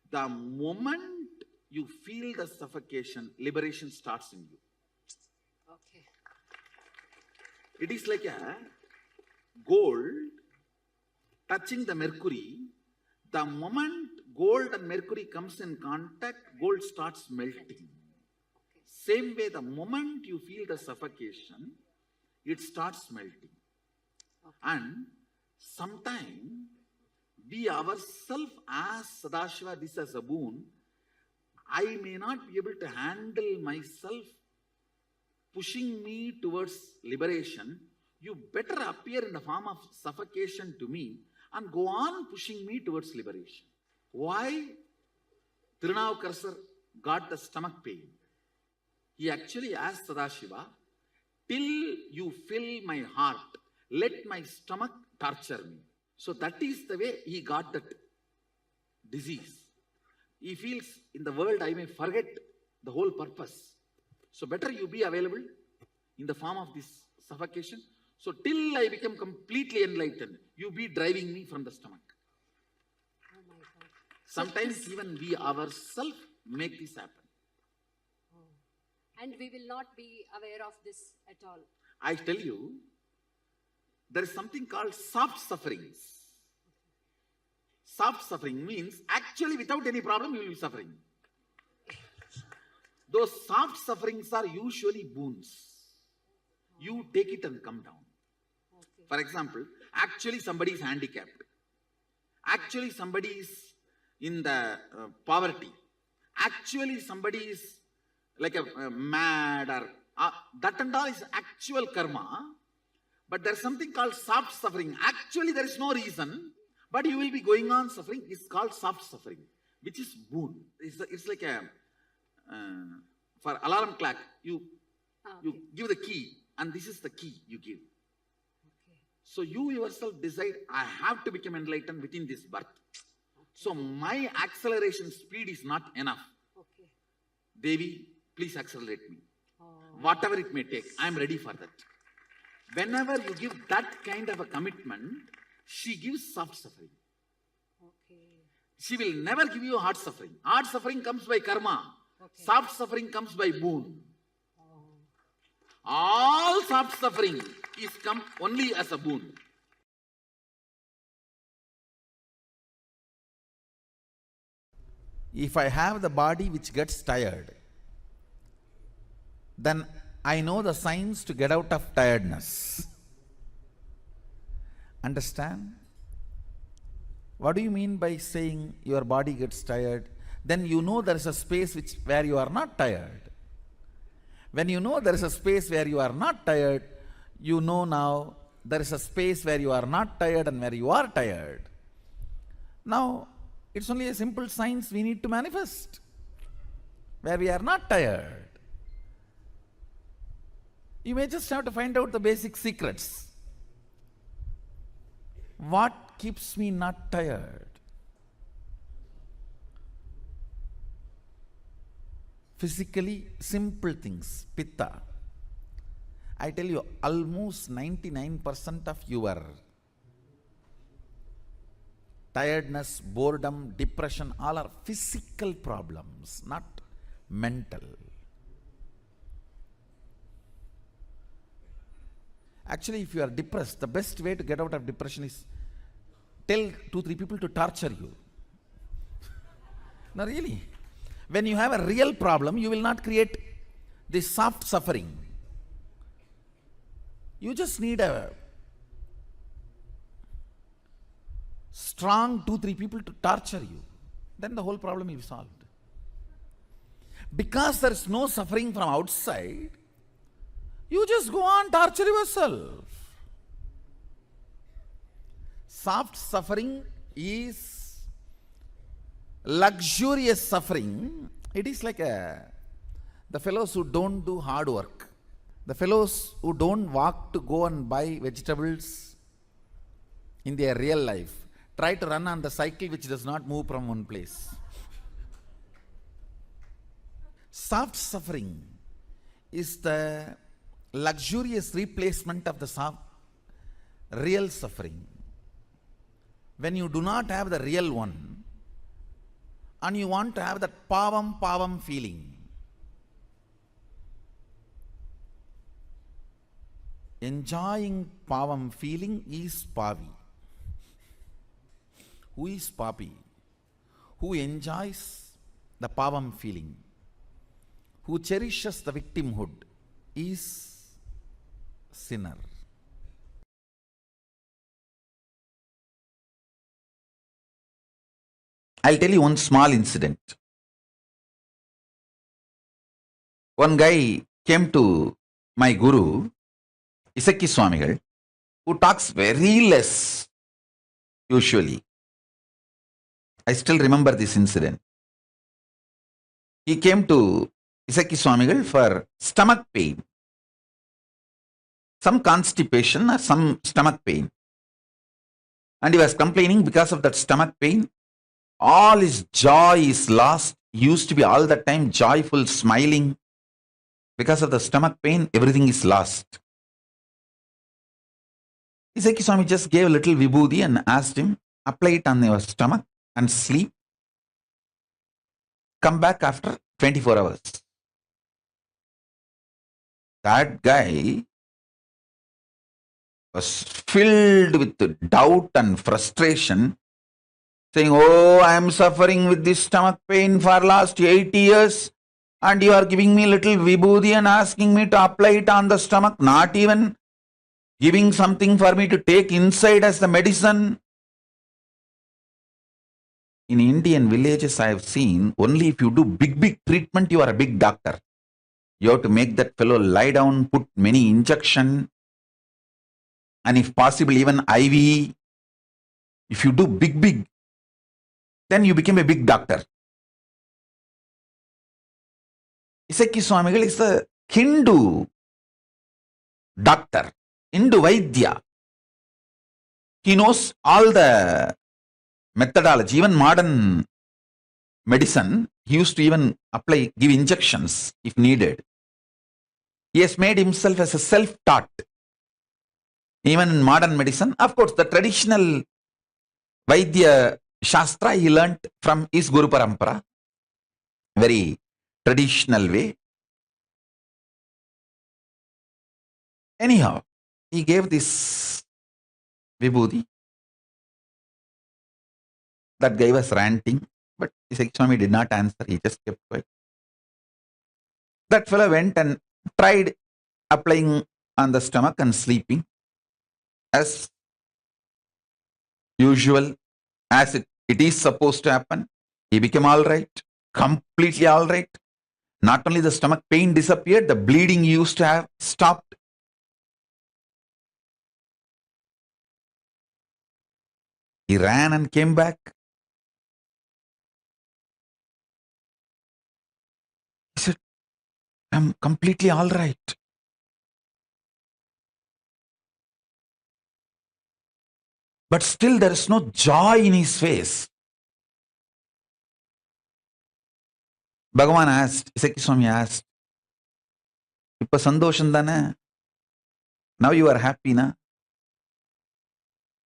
The moment you feel the suffocation, liberation starts in you. Okay. It is like a gold touching the mercury. The moment gold and mercury comes in contact, gold starts melting. Same way, the moment you feel the suffocation, it starts melting. And sometime we ourselves ask Sadashiva this as a boon. I may not be able to handle myself pushing me towards liberation. You better appear in the form of suffocation to me and go on pushing me towards liberation. Why Tirunavukar got the stomach pain? He actually asked Sadashiva, till you fill my heart, let my stomach torture me. So that is the way he got that disease. He feels in the world I may forget the whole purpose. So better you be available in the form of this suffocation. So till I become completely enlightened, you be driving me from the stomach. Oh my God. Sometimes even we ourselves make this happen. And we will not be aware of this at all. I tell you, there is something called soft sufferings. Soft suffering means actually without any problem you will be suffering. Those soft sufferings are usually boons. You take it and come down. Okay. For example, actually somebody is handicapped. Actually somebody is in the poverty. Actually somebody is like a mad or that and all is actual karma. But there is something called soft suffering. Actually there is no reason, but you will be going on suffering. It's called soft suffering, which is boon. It's like a for alarm clock. You give the key, and this is the key you give. Okay. So you yourself decide, I have to become enlightened within this birth. So my acceleration speed is not enough. Okay. Devi, please accelerate me. Oh. Whatever it may take, I am ready for that. Whenever you give that kind of a commitment, she gives soft suffering. Okay. She will never give you hard suffering. Hard suffering comes by karma. Okay. Soft suffering comes by boon. Oh. All soft suffering is come only as a boon. If I have the body which gets tired, then I know the signs to get out of tiredness. Understand? What do you mean by saying your body gets tired? Then you know there is a space where you are not tired. When you know there is a space where you are not tired, you know now there is a space where you are not tired and where you are tired. Now, it's only a simple science we need to manifest, where we are not tired. You may just have to find out the basic secrets. What keeps me not tired? Physically, simple things, pitta. I tell you, almost 99% of your tiredness, boredom, depression, all are physical problems, not mental. Actually, if you are depressed, the best way to get out of depression is tell 2-3 people to torture you. No, really. When you have a real problem, you will not create this soft suffering. You just need a strong 2-3 people to torture you. Then the whole problem is solved. Because there is no suffering from outside, you just go on torture yourself. Soft suffering is luxurious suffering. It is like the fellows who don't do hard work, the fellows who don't walk to go and buy vegetables in their real life, try to run on the cycle which does not move from one place. Soft suffering is the luxurious replacement of the real suffering. When you do not have the real one and you want to have that pavam feeling, enjoying pavam feeling is pavi. Who is papi? Who enjoys the pavam feeling, who cherishes the victimhood, is sinner. I'll tell you one small incident. One guy came to my guru, Isaki Swamigal, who talks very less usually. I still remember this incident. He came to Isaki Swamigal for stomach pain, some constipation or some stomach pain. And he was complaining because of that stomach pain. All his joy is lost. He used to be all the time joyful, smiling. Because of the stomach pain, everything is lost. Isaki Swami just gave a little vibhuti and asked him, apply it on your stomach and sleep. Come back after 24 hours. That guy was filled with doubt and frustration, saying, oh, I am suffering with this stomach pain for last 80 years and you are giving me little vibhuti and asking me to apply it on the stomach, not even giving something for me to take inside as the medicine. In Indian villages, I have seen, only if you do big treatment, you are a big doctor. You have to make that fellow lie down, put many injection, and if possible, even IV. If you do big, then you become a big doctor. Isaki Swamigal is a Hindu doctor, Hindu Vaidya. He knows all the methodology, even modern medicine. He used to even give injections if needed. He has made himself as a self-taught. Even in modern medicine, of course, the traditional Vaidya Shastra he learnt from his Guru Parampara, very traditional way. Anyhow, he gave this vibhuti. That guy was ranting, but Isaki Swami did not answer. He just kept quiet. That fellow went and tried applying on the stomach and sleeping as usual, as it is supposed to happen. He became all right, completely all right. Not only the stomach pain disappeared, the bleeding he used to have stopped. He ran and came back. He said, I'm completely all right. But still there is no joy in his face. Bhagavan asked, Isaki Swami asked, Ippa sandosham thane? Now you are happy, na?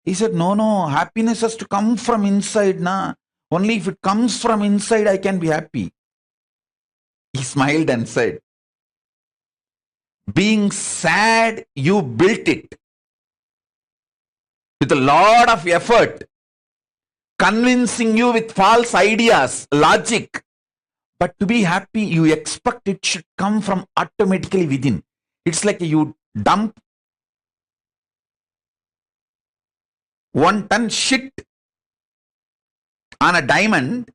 He said, no, happiness has to come from inside, na? Only if it comes from inside, I can be happy. He smiled and said, being sad, you built it with a lot of effort, convincing you with false ideas, logic. But to be happy, you expect it should come from automatically within. It's like you dump 1 ton shit on a diamond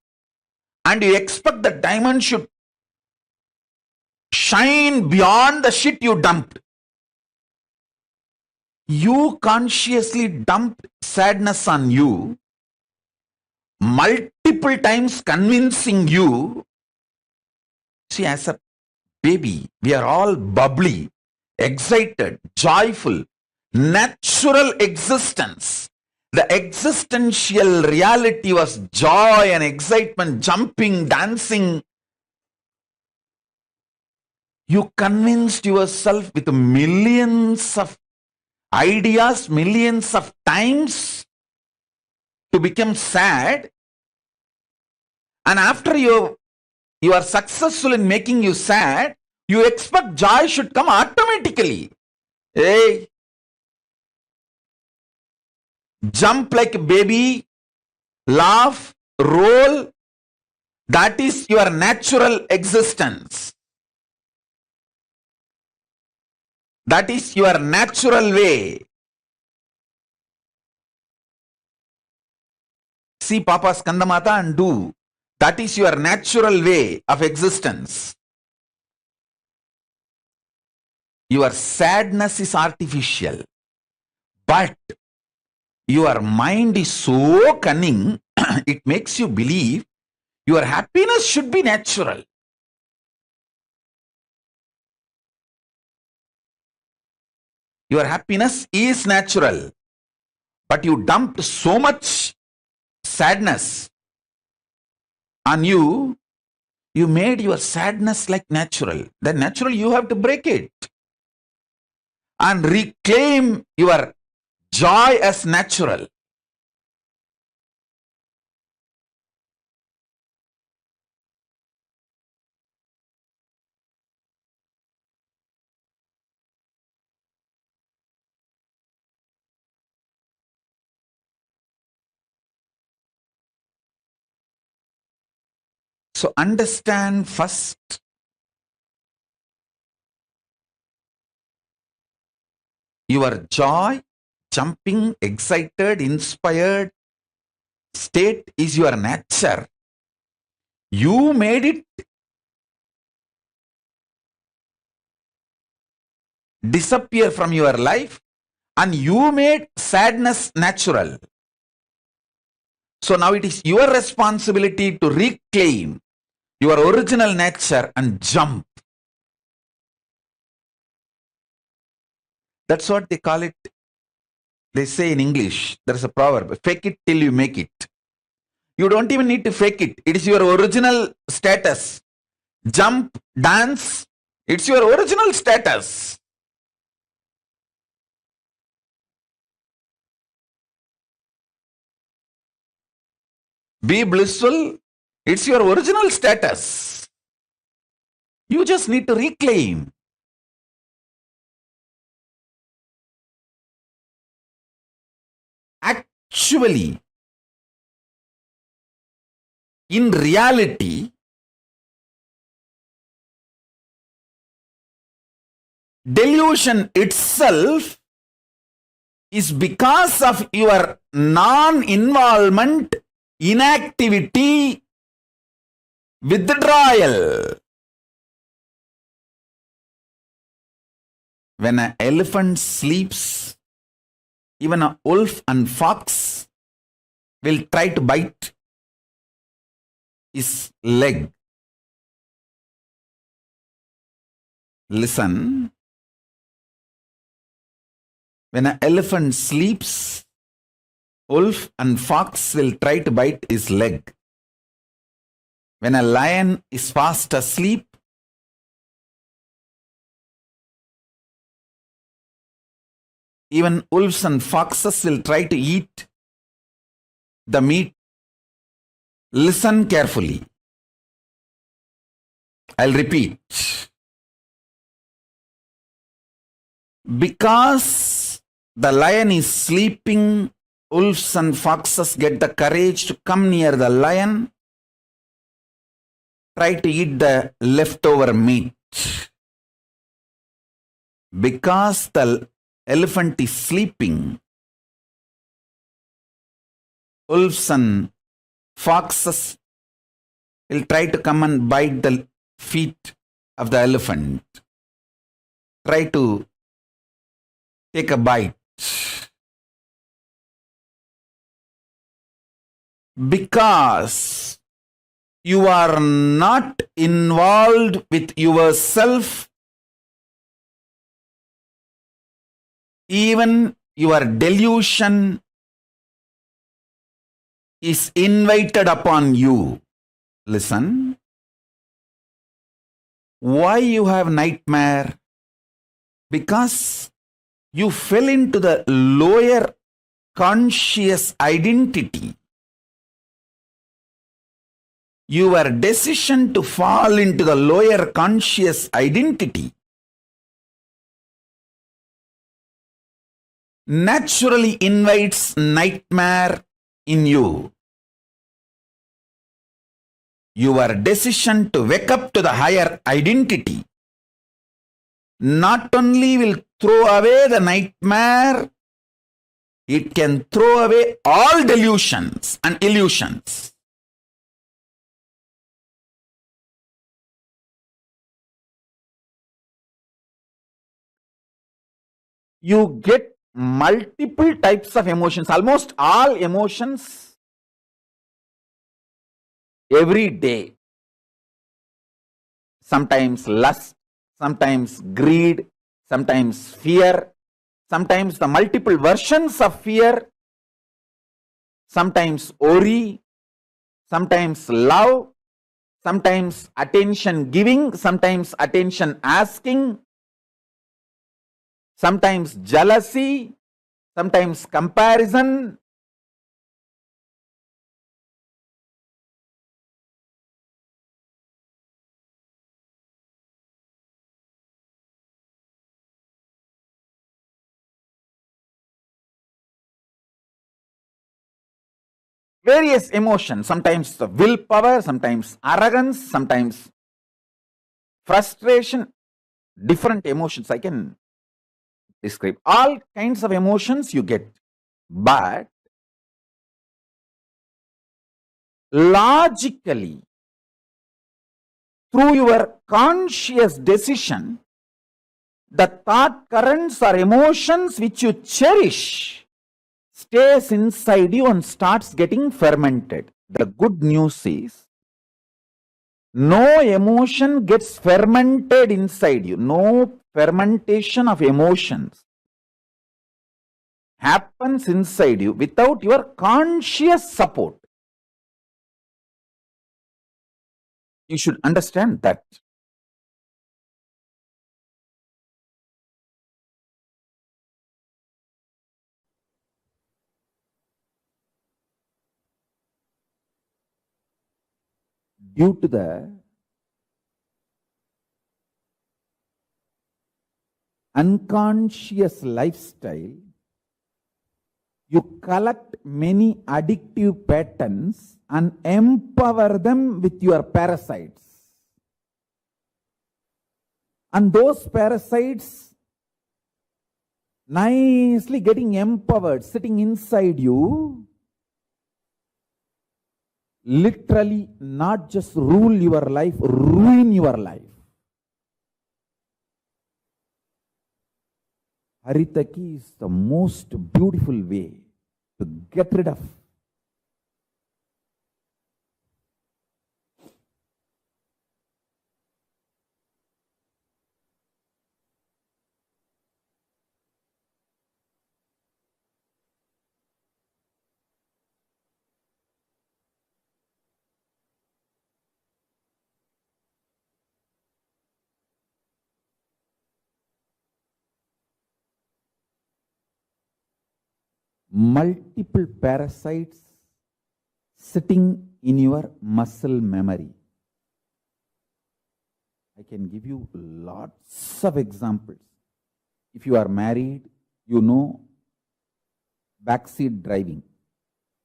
and you expect the diamond should shine beyond the shit you dumped. You consciously dumped sadness on you, multiple times convincing you. See, as a baby, we are all bubbly, excited, joyful, natural existence. The existential reality was joy and excitement, jumping, dancing. You convinced yourself with millions of ideas, millions of times to become sad. And after you are successful in making you sad, you expect joy should come automatically. Hey, jump like a baby, laugh, roll. That is your natural existence. That is your natural way. See Papa's Kandamata and do. That is your natural way of existence. Your sadness is artificial. But your mind is so cunning, it makes you believe your happiness should be natural. Your happiness is natural. But you dumped so much sadness on you, you made your sadness like natural. Then natural, you have to break it and reclaim your joy as natural. So understand first your joy, jumping, excited, inspired state is your nature. You made it disappear from your life and you made sadness natural. So now it is your responsibility to reclaim your original nature and jump. That's what they call it. They say in English, there is a proverb, fake it till you make it. You don't even need to fake it. It is your original status. Jump, dance, it's your original status. Be blissful, it's your original status. You just need to reclaim. Actually, in reality, delusion itself is because of your non-involvement, inactivity, withdrawal. When an elephant sleeps, even a wolf and fox will try to bite his leg. Listen. When an elephant sleeps, wolf and fox will try to bite his leg. When a lion is fast asleep, even wolves and foxes will try to eat the meat. Listen carefully. I'll repeat. Because the lion is sleeping, wolves and foxes get the courage to come near the lion, try to eat the leftover meat. Because the elephant is sleeping, wolves and foxes will try to come and bite the feet of the elephant. Try to take a bite. Because you are not involved with yourself, even your delusion is invited upon you. Listen. Why you have nightmare? Because you fell into the lower conscious identity. Your decision to fall into the lower conscious identity naturally invites nightmare in you. Your decision to wake up to the higher identity not only will throw away the nightmare, it can throw away all delusions and illusions. You get multiple types of emotions, almost all emotions every day. Sometimes lust, sometimes greed, sometimes fear, sometimes the multiple versions of fear, sometimes worry, sometimes love, sometimes attention giving, sometimes attention asking, sometimes jealousy, sometimes comparison. Various emotions, sometimes the willpower, sometimes arrogance, sometimes frustration, different emotions I can describe. All kinds of emotions you get. But logically, through your conscious decision, the thought currents or emotions which you cherish stays inside you and starts getting fermented. The good news is, no emotion gets fermented inside you. No fermentation of emotions happens inside you without your conscious support. You should understand that. Due to the unconscious lifestyle, you collect many addictive patterns and empower them with your parasites. And those parasites nicely getting empowered, sitting inside you, literally not just rule your life, ruin your life. Haritaki is the most beautiful way to get rid of multiple parasites sitting in your muscle memory. I can give you lots of examples. If you are married, you know backseat driving.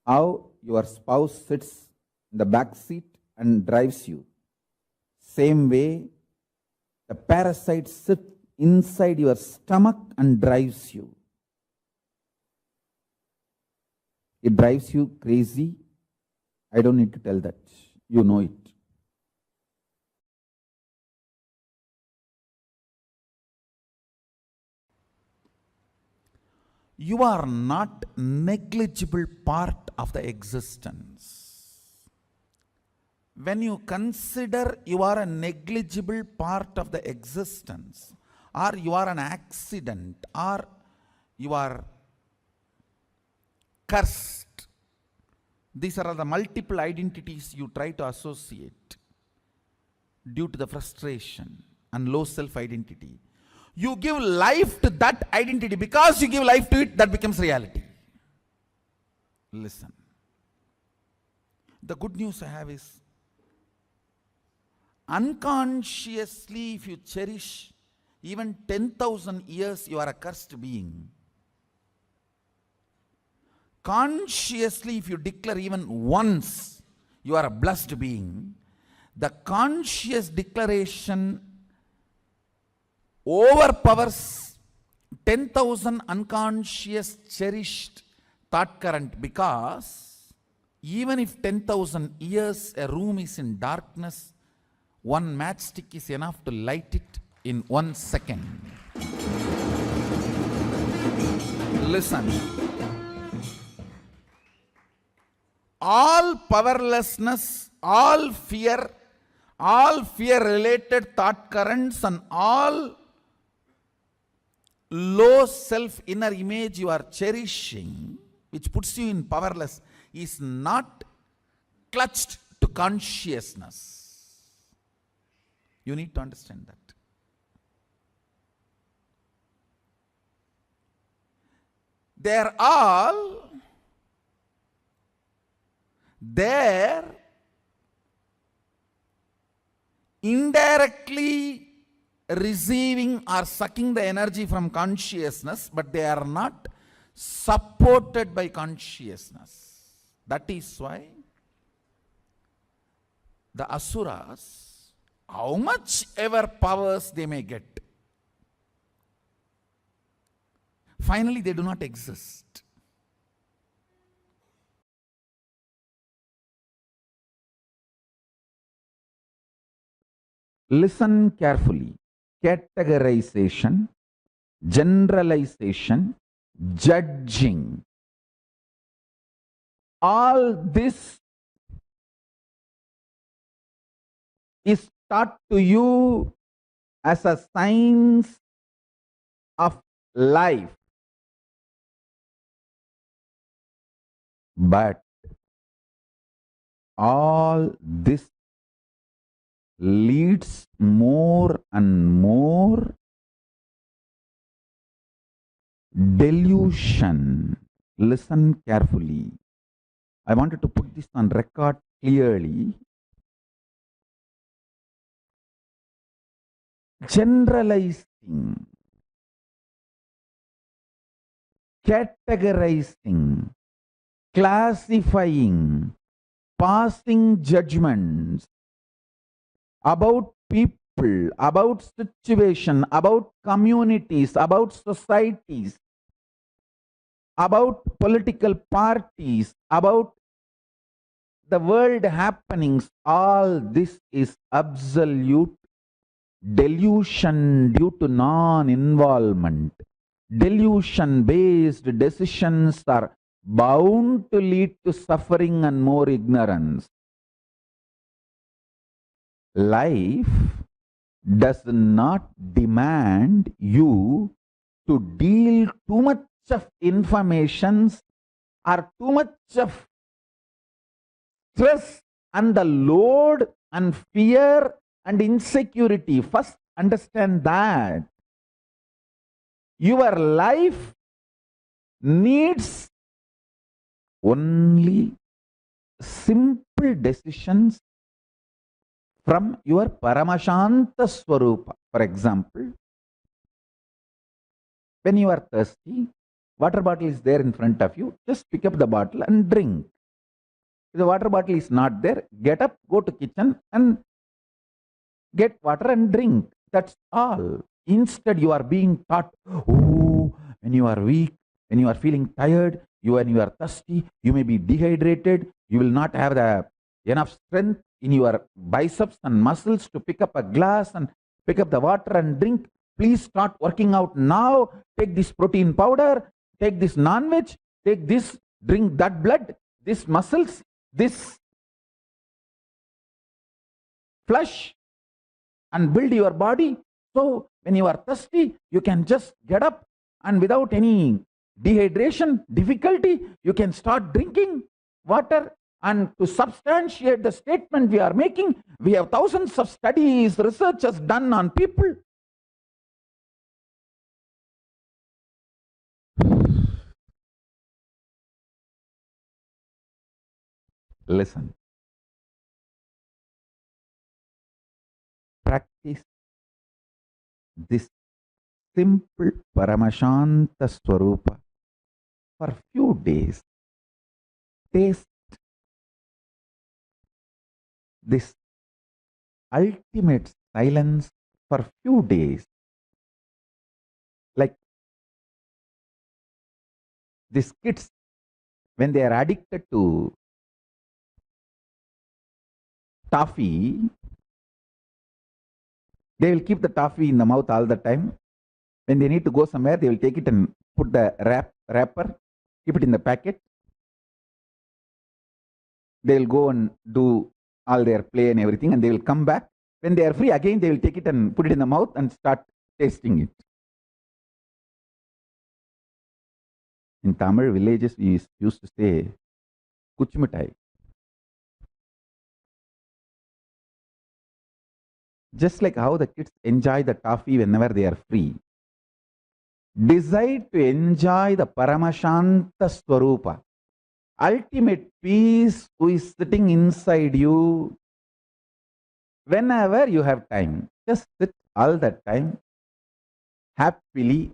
How your spouse sits in the back seat and drives you. Same way, the parasites sit inside your stomach and drives you. It drives you crazy. I don't need to tell that. You know it. You are not negligible part of the existence. When you consider you are a negligible part of the existence, or you are an accident, or you are cursed, these are the multiple identities you try to associate due to the frustration and low self-identity. You give life to that identity. Because you give life to it, that becomes reality. Listen. The good news I have is, unconsciously, if you cherish even 10,000 years, you are a cursed being. Consciously, if you declare even once, you are a blessed being. The conscious declaration overpowers 10,000 unconscious cherished thought current, because even if 10,000 years a room is in darkness, one matchstick is enough to light it in 1 second. Listen. All powerlessness, all fear related thought currents, and all low self inner image you are cherishing, which puts you in powerless, is not clutched to consciousness. You need to understand that. They're all there indirectly receiving or sucking the energy from consciousness, but they are not supported by consciousness. That is why the asuras, how much ever powers they may get, finally they do not exist. Listen carefully. Categorization, generalization, judging, all this is taught to you as a science of life. But all this leads more and more delusion. Listen carefully. I wanted to put this on record clearly. Generalizing, categorizing, classifying, passing judgments about people, about situation, about communities, about societies, about political parties, about the world happenings, all this is absolute delusion due to non-involvement. Delusion-based decisions are bound to lead to suffering and more ignorance. Life does not demand you to deal too much of informations or too much of stress and the load and fear and insecurity. First, understand that your life needs only simple decisions from your Paramashanta Swarupa. For example, when you are thirsty, water bottle is there in front of you, just pick up the bottle and drink. If the water bottle is not there, get up, go to kitchen and get water and drink. That's all. Instead, you are being taught, oh, when you are weak, when you are feeling tired, when you are thirsty, you may be dehydrated, you will not have the enough strength in your biceps and muscles to pick up a glass and pick up the water and drink. Please start working out now. Take this protein powder, take this non-veg, take this, drink that blood, this muscles, this flesh, and build your body. So when you are thirsty, you can just get up and without any dehydration, difficulty, you can start drinking water. And to substantiate the statement we are making, we have thousands of studies, researches done on people. Listen. Practice this simple Paramashanta Swarupa for few days. Taste this ultimate silence for few days. Like these kids, when they are addicted to toffee, they will keep the toffee in the mouth all the time. When they need to go somewhere, they will take it and put the wrapper, keep it in the packet. They will go and do all their play and everything, and they will come back. When they are free, again they will take it and put it in the mouth and start tasting it. In Tamil villages, we used to say, kuchmitai. Just like how the kids enjoy the toffee whenever they are free, decide to enjoy the Paramashanta Swarupa, ultimate peace who is sitting inside you. Whenever you have time, just sit all that time happily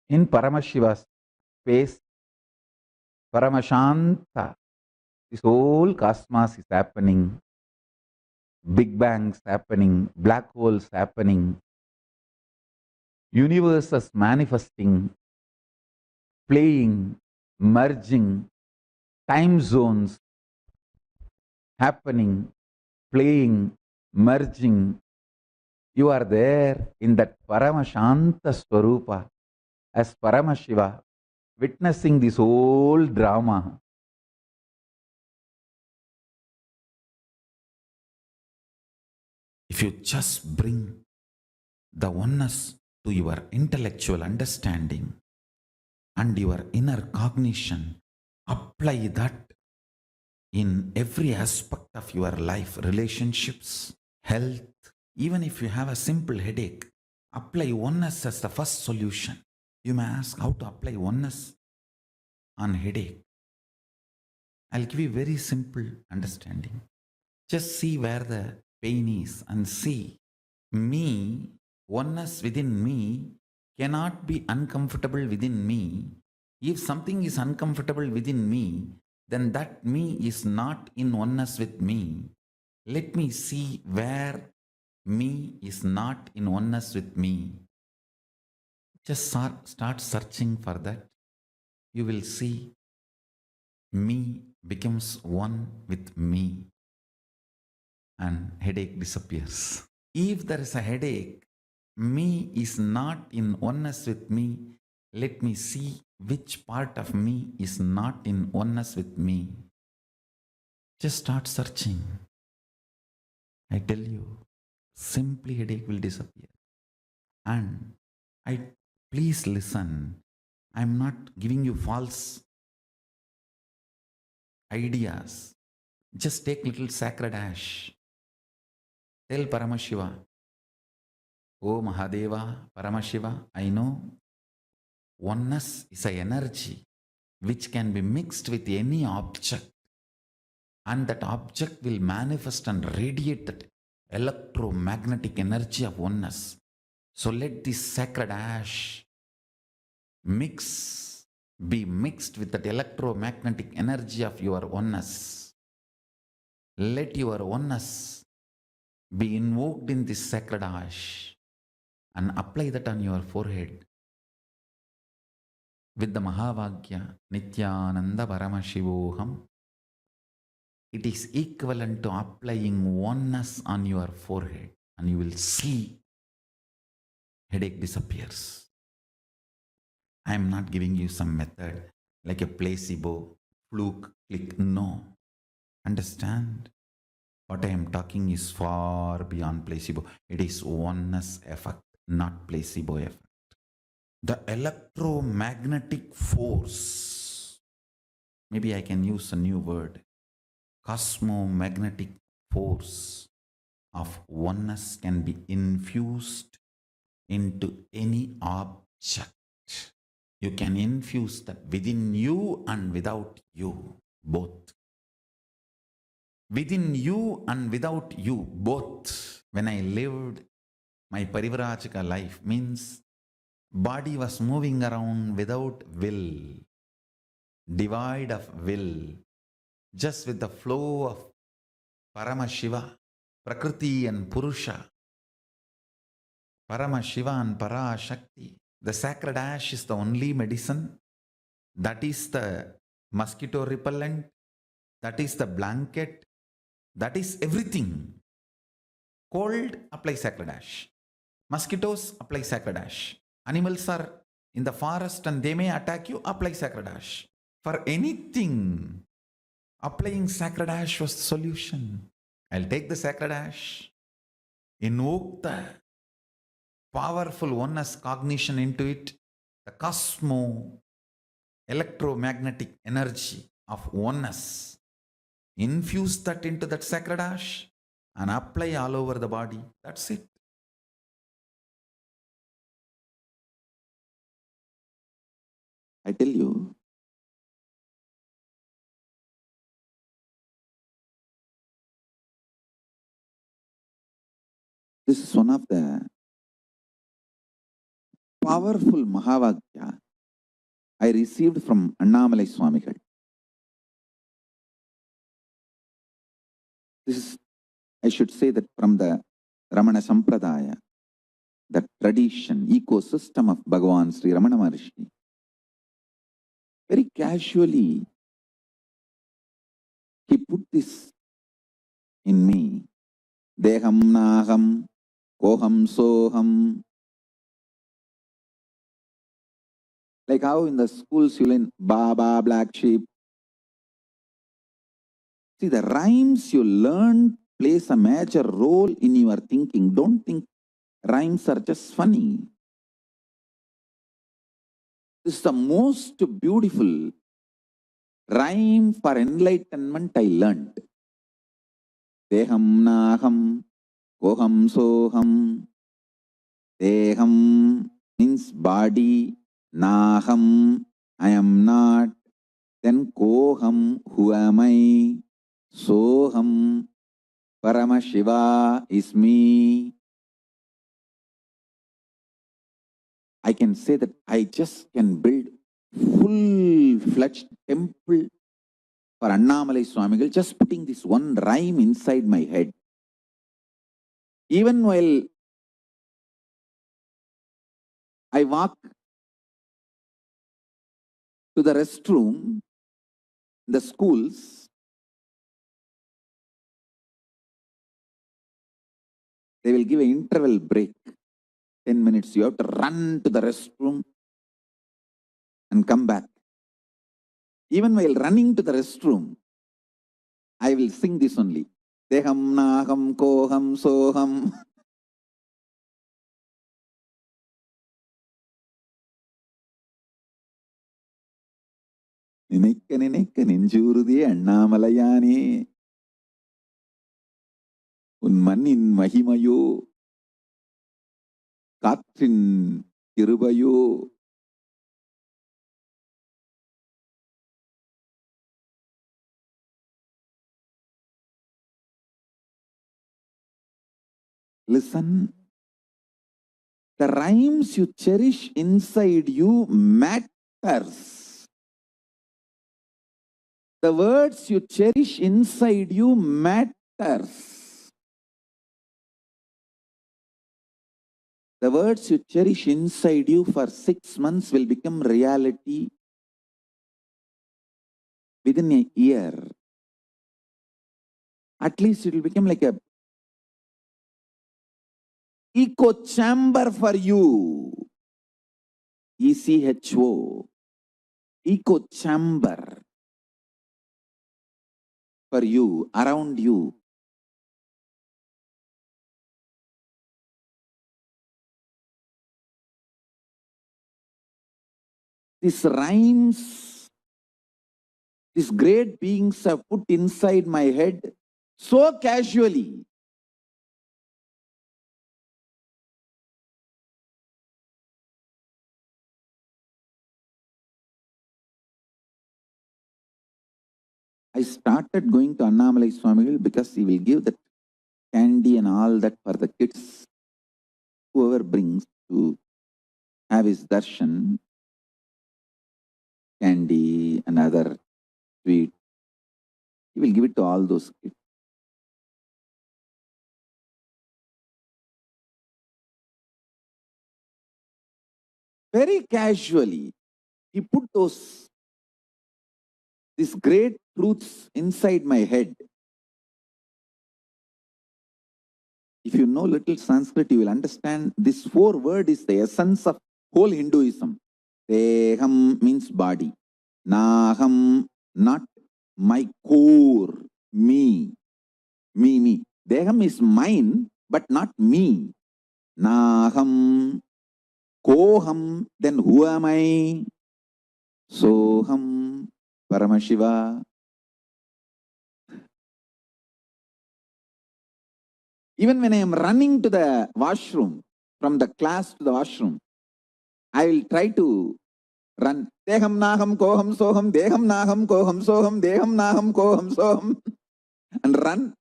in Paramashiva's face. Paramashanta. This whole cosmos is happening. Big bangs happening, black holes happening, universes manifesting, playing, merging, time zones happening, playing, merging. You are there in that Paramashanta Swarupa as Paramashiva, witnessing this whole drama. If you just bring the oneness to your intellectual understanding and your inner cognition, apply that in every aspect of your life, relationships, health. Even if you have a simple headache, apply oneness as the first solution. You may ask how to apply oneness on headache. I'll give you very simple understanding. Just see where the pain is and see me, oneness within me cannot be uncomfortable within me. If something is uncomfortable within me, then that me is not in oneness with me. Let me see where me is not in oneness with me. Just start searching for that. You will see me becomes one with me and headache disappears. If there is a headache, me is not in oneness with me. Let me see which part of me is not in oneness with me. Just start searching. I tell you, simply headache will disappear. And please listen. I'm not giving you false ideas. Just take little sacred ash. Tell Paramashiva, Oh Mahadeva, Paramashiva, I know oneness is an energy which can be mixed with any object, and that object will manifest and radiate that electromagnetic energy of oneness. So let this sacred ash be mixed with that electromagnetic energy of your oneness. Let your oneness be invoked in this sacred ash and apply that on your forehead with the Mahavagya Nithyananda Paramashivoham. It is equivalent to applying oneness on your forehead, and you will see headache disappears. I am not giving you some method like a placebo, fluke, click. No. Understand? What I am talking is far beyond placebo. It is oneness effect, not placebo effect. The electromagnetic force, maybe I can use a new word, cosmomagnetic force of oneness can be infused into any object. You can infuse that within you and without you, both. Within you and without you, both. When I lived my Parivrajika life, means body was moving around without will, devoid of will, just with the flow of Paramashiva, Prakriti and Purusha, Paramashiva and Parashakti. The sacred ash is the only medicine. That is the mosquito repellent. That is the blanket. That is everything. Cold, apply sacred ash. Mosquitoes, apply sacred ash. Animals are in the forest and they may attack you, apply sacred ash. For anything, applying sacred ash was the solution. I'll take the sacred ash, invoke the powerful oneness cognition into it, the electromagnetic energy of oneness, infuse that into that sacred ash and apply all over the body. That's it. I tell you, this is one of the powerful Mahavakya I received from Annamalai Swamigal. This is, I should say, that from the Ramana Sampradaya, the tradition, ecosystem of Bhagavan Sri Ramana Maharshi. Very casually, he put this in me. Deham naham, koham soham. Like how in the schools you learn Baba, black sheep. See, the rhymes you learn plays a major role in your thinking. Don't think rhymes are just funny. This is the most beautiful rhyme for enlightenment I learned. Deham naham, koham soham. Deham means body, naham, I am not. Then koham, who am I? Soham, Paramashiva is me. I can say that I just can build full-fledged temple for Annamalai Swamigal, just putting this one rhyme inside my head. Even while I walk to the restroom, the schools, they will give an interval break, 10 minutes. You have to run to the restroom and come back. Even while running to the restroom, I will sing this only. Deham naham koham soham. Ninikka ninikka ninjurudhe Annamalayane. Un mannin mahimayo. Katrin kirubayo. Listen, the rhymes you cherish inside you matters. The words you cherish inside you matters. The words you cherish inside you for 6 months will become reality within a year. At least it will become like a echo chamber for you. ECHO, echo chamber for you, around you. These rhymes, these great beings have put inside my head so casually. I started going to Annamalai Swamigal because he will give that candy and all that for the kids, whoever brings to have his darshan, candy and other sweet. He will give it to all those kids. Very casually, he put these great truths inside my head. If you know little Sanskrit, you will understand this 4 word is the essence of whole Hinduism. Deham means body. Naham, not my core, me. Me. Deham is mine, but not me. Naham, koham, then who am I? Soham, Paramashiva. Even when I am running to the washroom, from the class to the washroom, I will try to run. Deham naham koham soham, deham naham koham soham, deham naham koham soham. And run.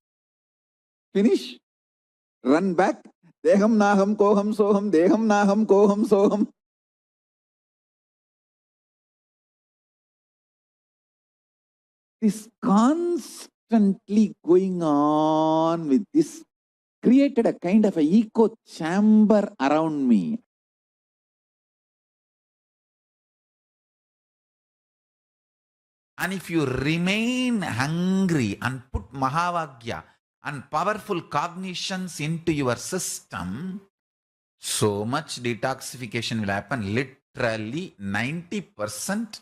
Finish. Run back. Deham naham koham soham, deham naham koham soham. This constantly going on with this created a kind of an echo chamber around me. And if you remain hungry and put Mahavagya and powerful cognitions into your system, so much detoxification will happen. Literally 90%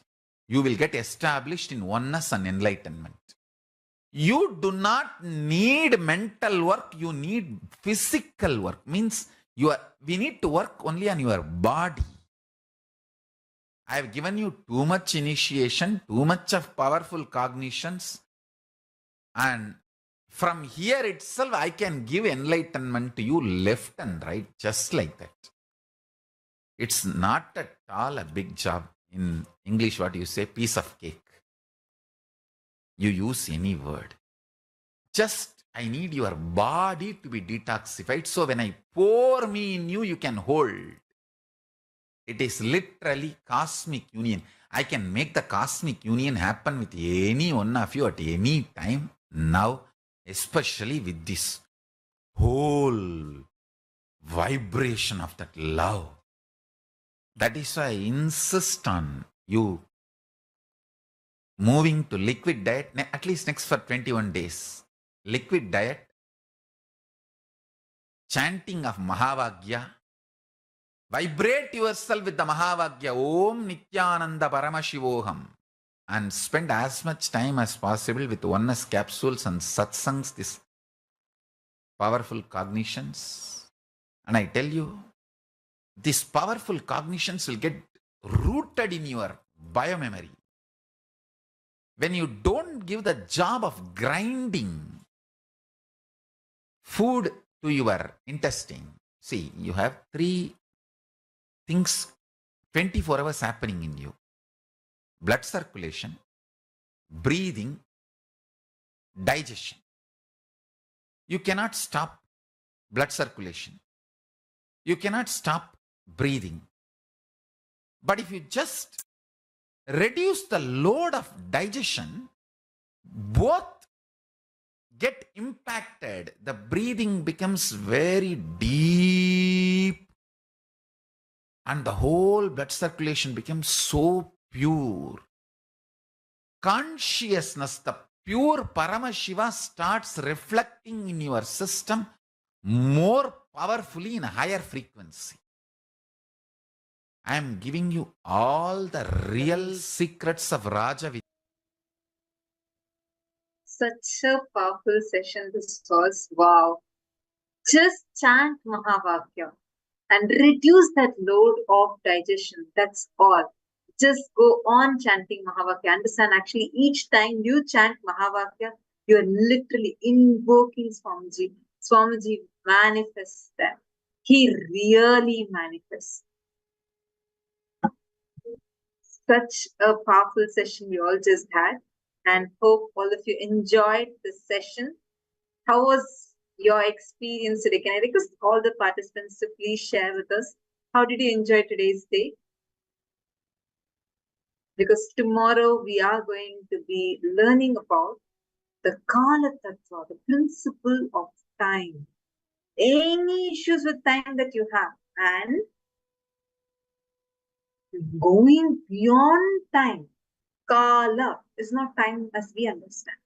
you will get established in oneness and enlightenment. You do not need mental work, you need physical work. Means we need to work only on your body. I have given you too much initiation, too much of powerful cognitions, and from here itself I can give enlightenment to you left and right, just like that. It's not at all a big job. In English, what you say, piece of cake. You use any word. Just, I need your body to be detoxified, so when I pour me in you, you can hold. It is literally cosmic union. I can make the cosmic union happen with any one of you at any time now, especially with this whole vibration of that love. That is why I insist on you moving to liquid diet, at least next for 21 days. Liquid diet, chanting of Mahavagya, vibrate yourself with the Mahavagya, Om Nithyananda Paramashivoham, and spend as much time as possible with oneness capsules and satsangs, these powerful cognitions. And I tell you, these powerful cognitions will get rooted in your biomemory. When you don't give the job of grinding food to your intestine, see, you have 3 things 24 hours happening in you. Blood circulation, breathing, digestion. You cannot stop blood circulation. You cannot stop breathing. But if you just reduce the load of digestion, both get impacted. The breathing becomes very deep and the whole blood circulation becomes so pure. Consciousness, the pure Paramashiva starts reflecting in your system more powerfully in a higher frequency. I am giving you all the real secrets of Raja Vidya. Such a powerful session this was. Wow. Just chant Mahavakya and reduce that load of digestion. That's all. Just go on chanting Mahavakya. Understand, actually, each time you chant Mahavakya, you are literally invoking Swamiji. Swamiji manifests them. He really manifests. Such a powerful session we all just had, and hope all of you enjoyed this session. How was your experience today? Can I request all the participants to please share with us? How did you enjoy today's day? Because tomorrow we are going to be learning about the Kala Tattva, the principle of time. Any issues with time that you have, and going beyond time. Kala is not time as we understand.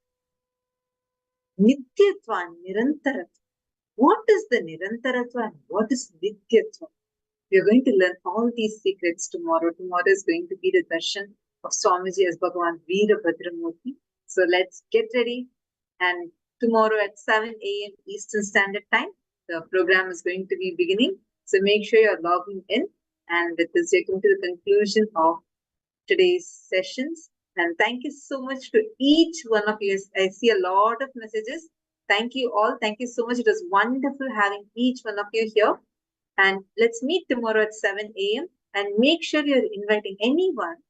Nityatva, Nirantaratva. What is the Nirantaratva and what is Nityatva? We are going to learn all these secrets tomorrow. Tomorrow is going to be the darshan of Swamiji as Bhagavan Vrishabharudha Murthy. So let's get ready. And tomorrow at 7 a.m. Eastern Standard Time, the program is going to be beginning. So make sure you're logging in. And with this, we're coming to the conclusion of today's sessions. And thank you so much to each one of you. I see a lot of messages. Thank you all. Thank you so much. It was wonderful having each one of you here. And let's meet tomorrow at 7 a.m. And make sure you're inviting anyone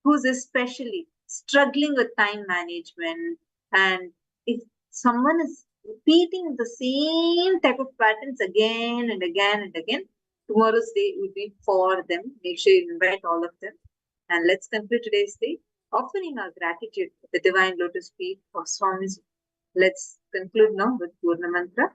who's especially struggling with time management. And if someone is repeating the same type of patterns again and again and again, tomorrow's day will be for them. Make sure you invite all of them. And let's conclude today's day, offering our gratitude for the divine lotus feet of Swamiji. Let's conclude now with Purna Mantra.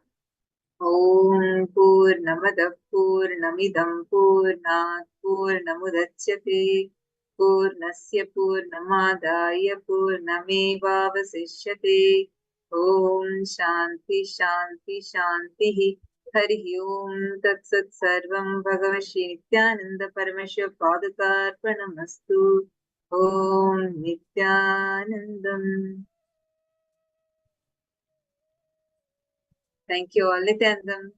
Om Purnamadav Purnamidam Purnat Purnamudachyate Purnasya Purnamadaya Purnamevavasishyate. Om Shanti Shanti Shanti. Hari Om Tat Sat Sarvam Bhagavan Sri Nithyananda Paramashivam Namastu. Om Nithyanandam. Thank you all, Nityanandam.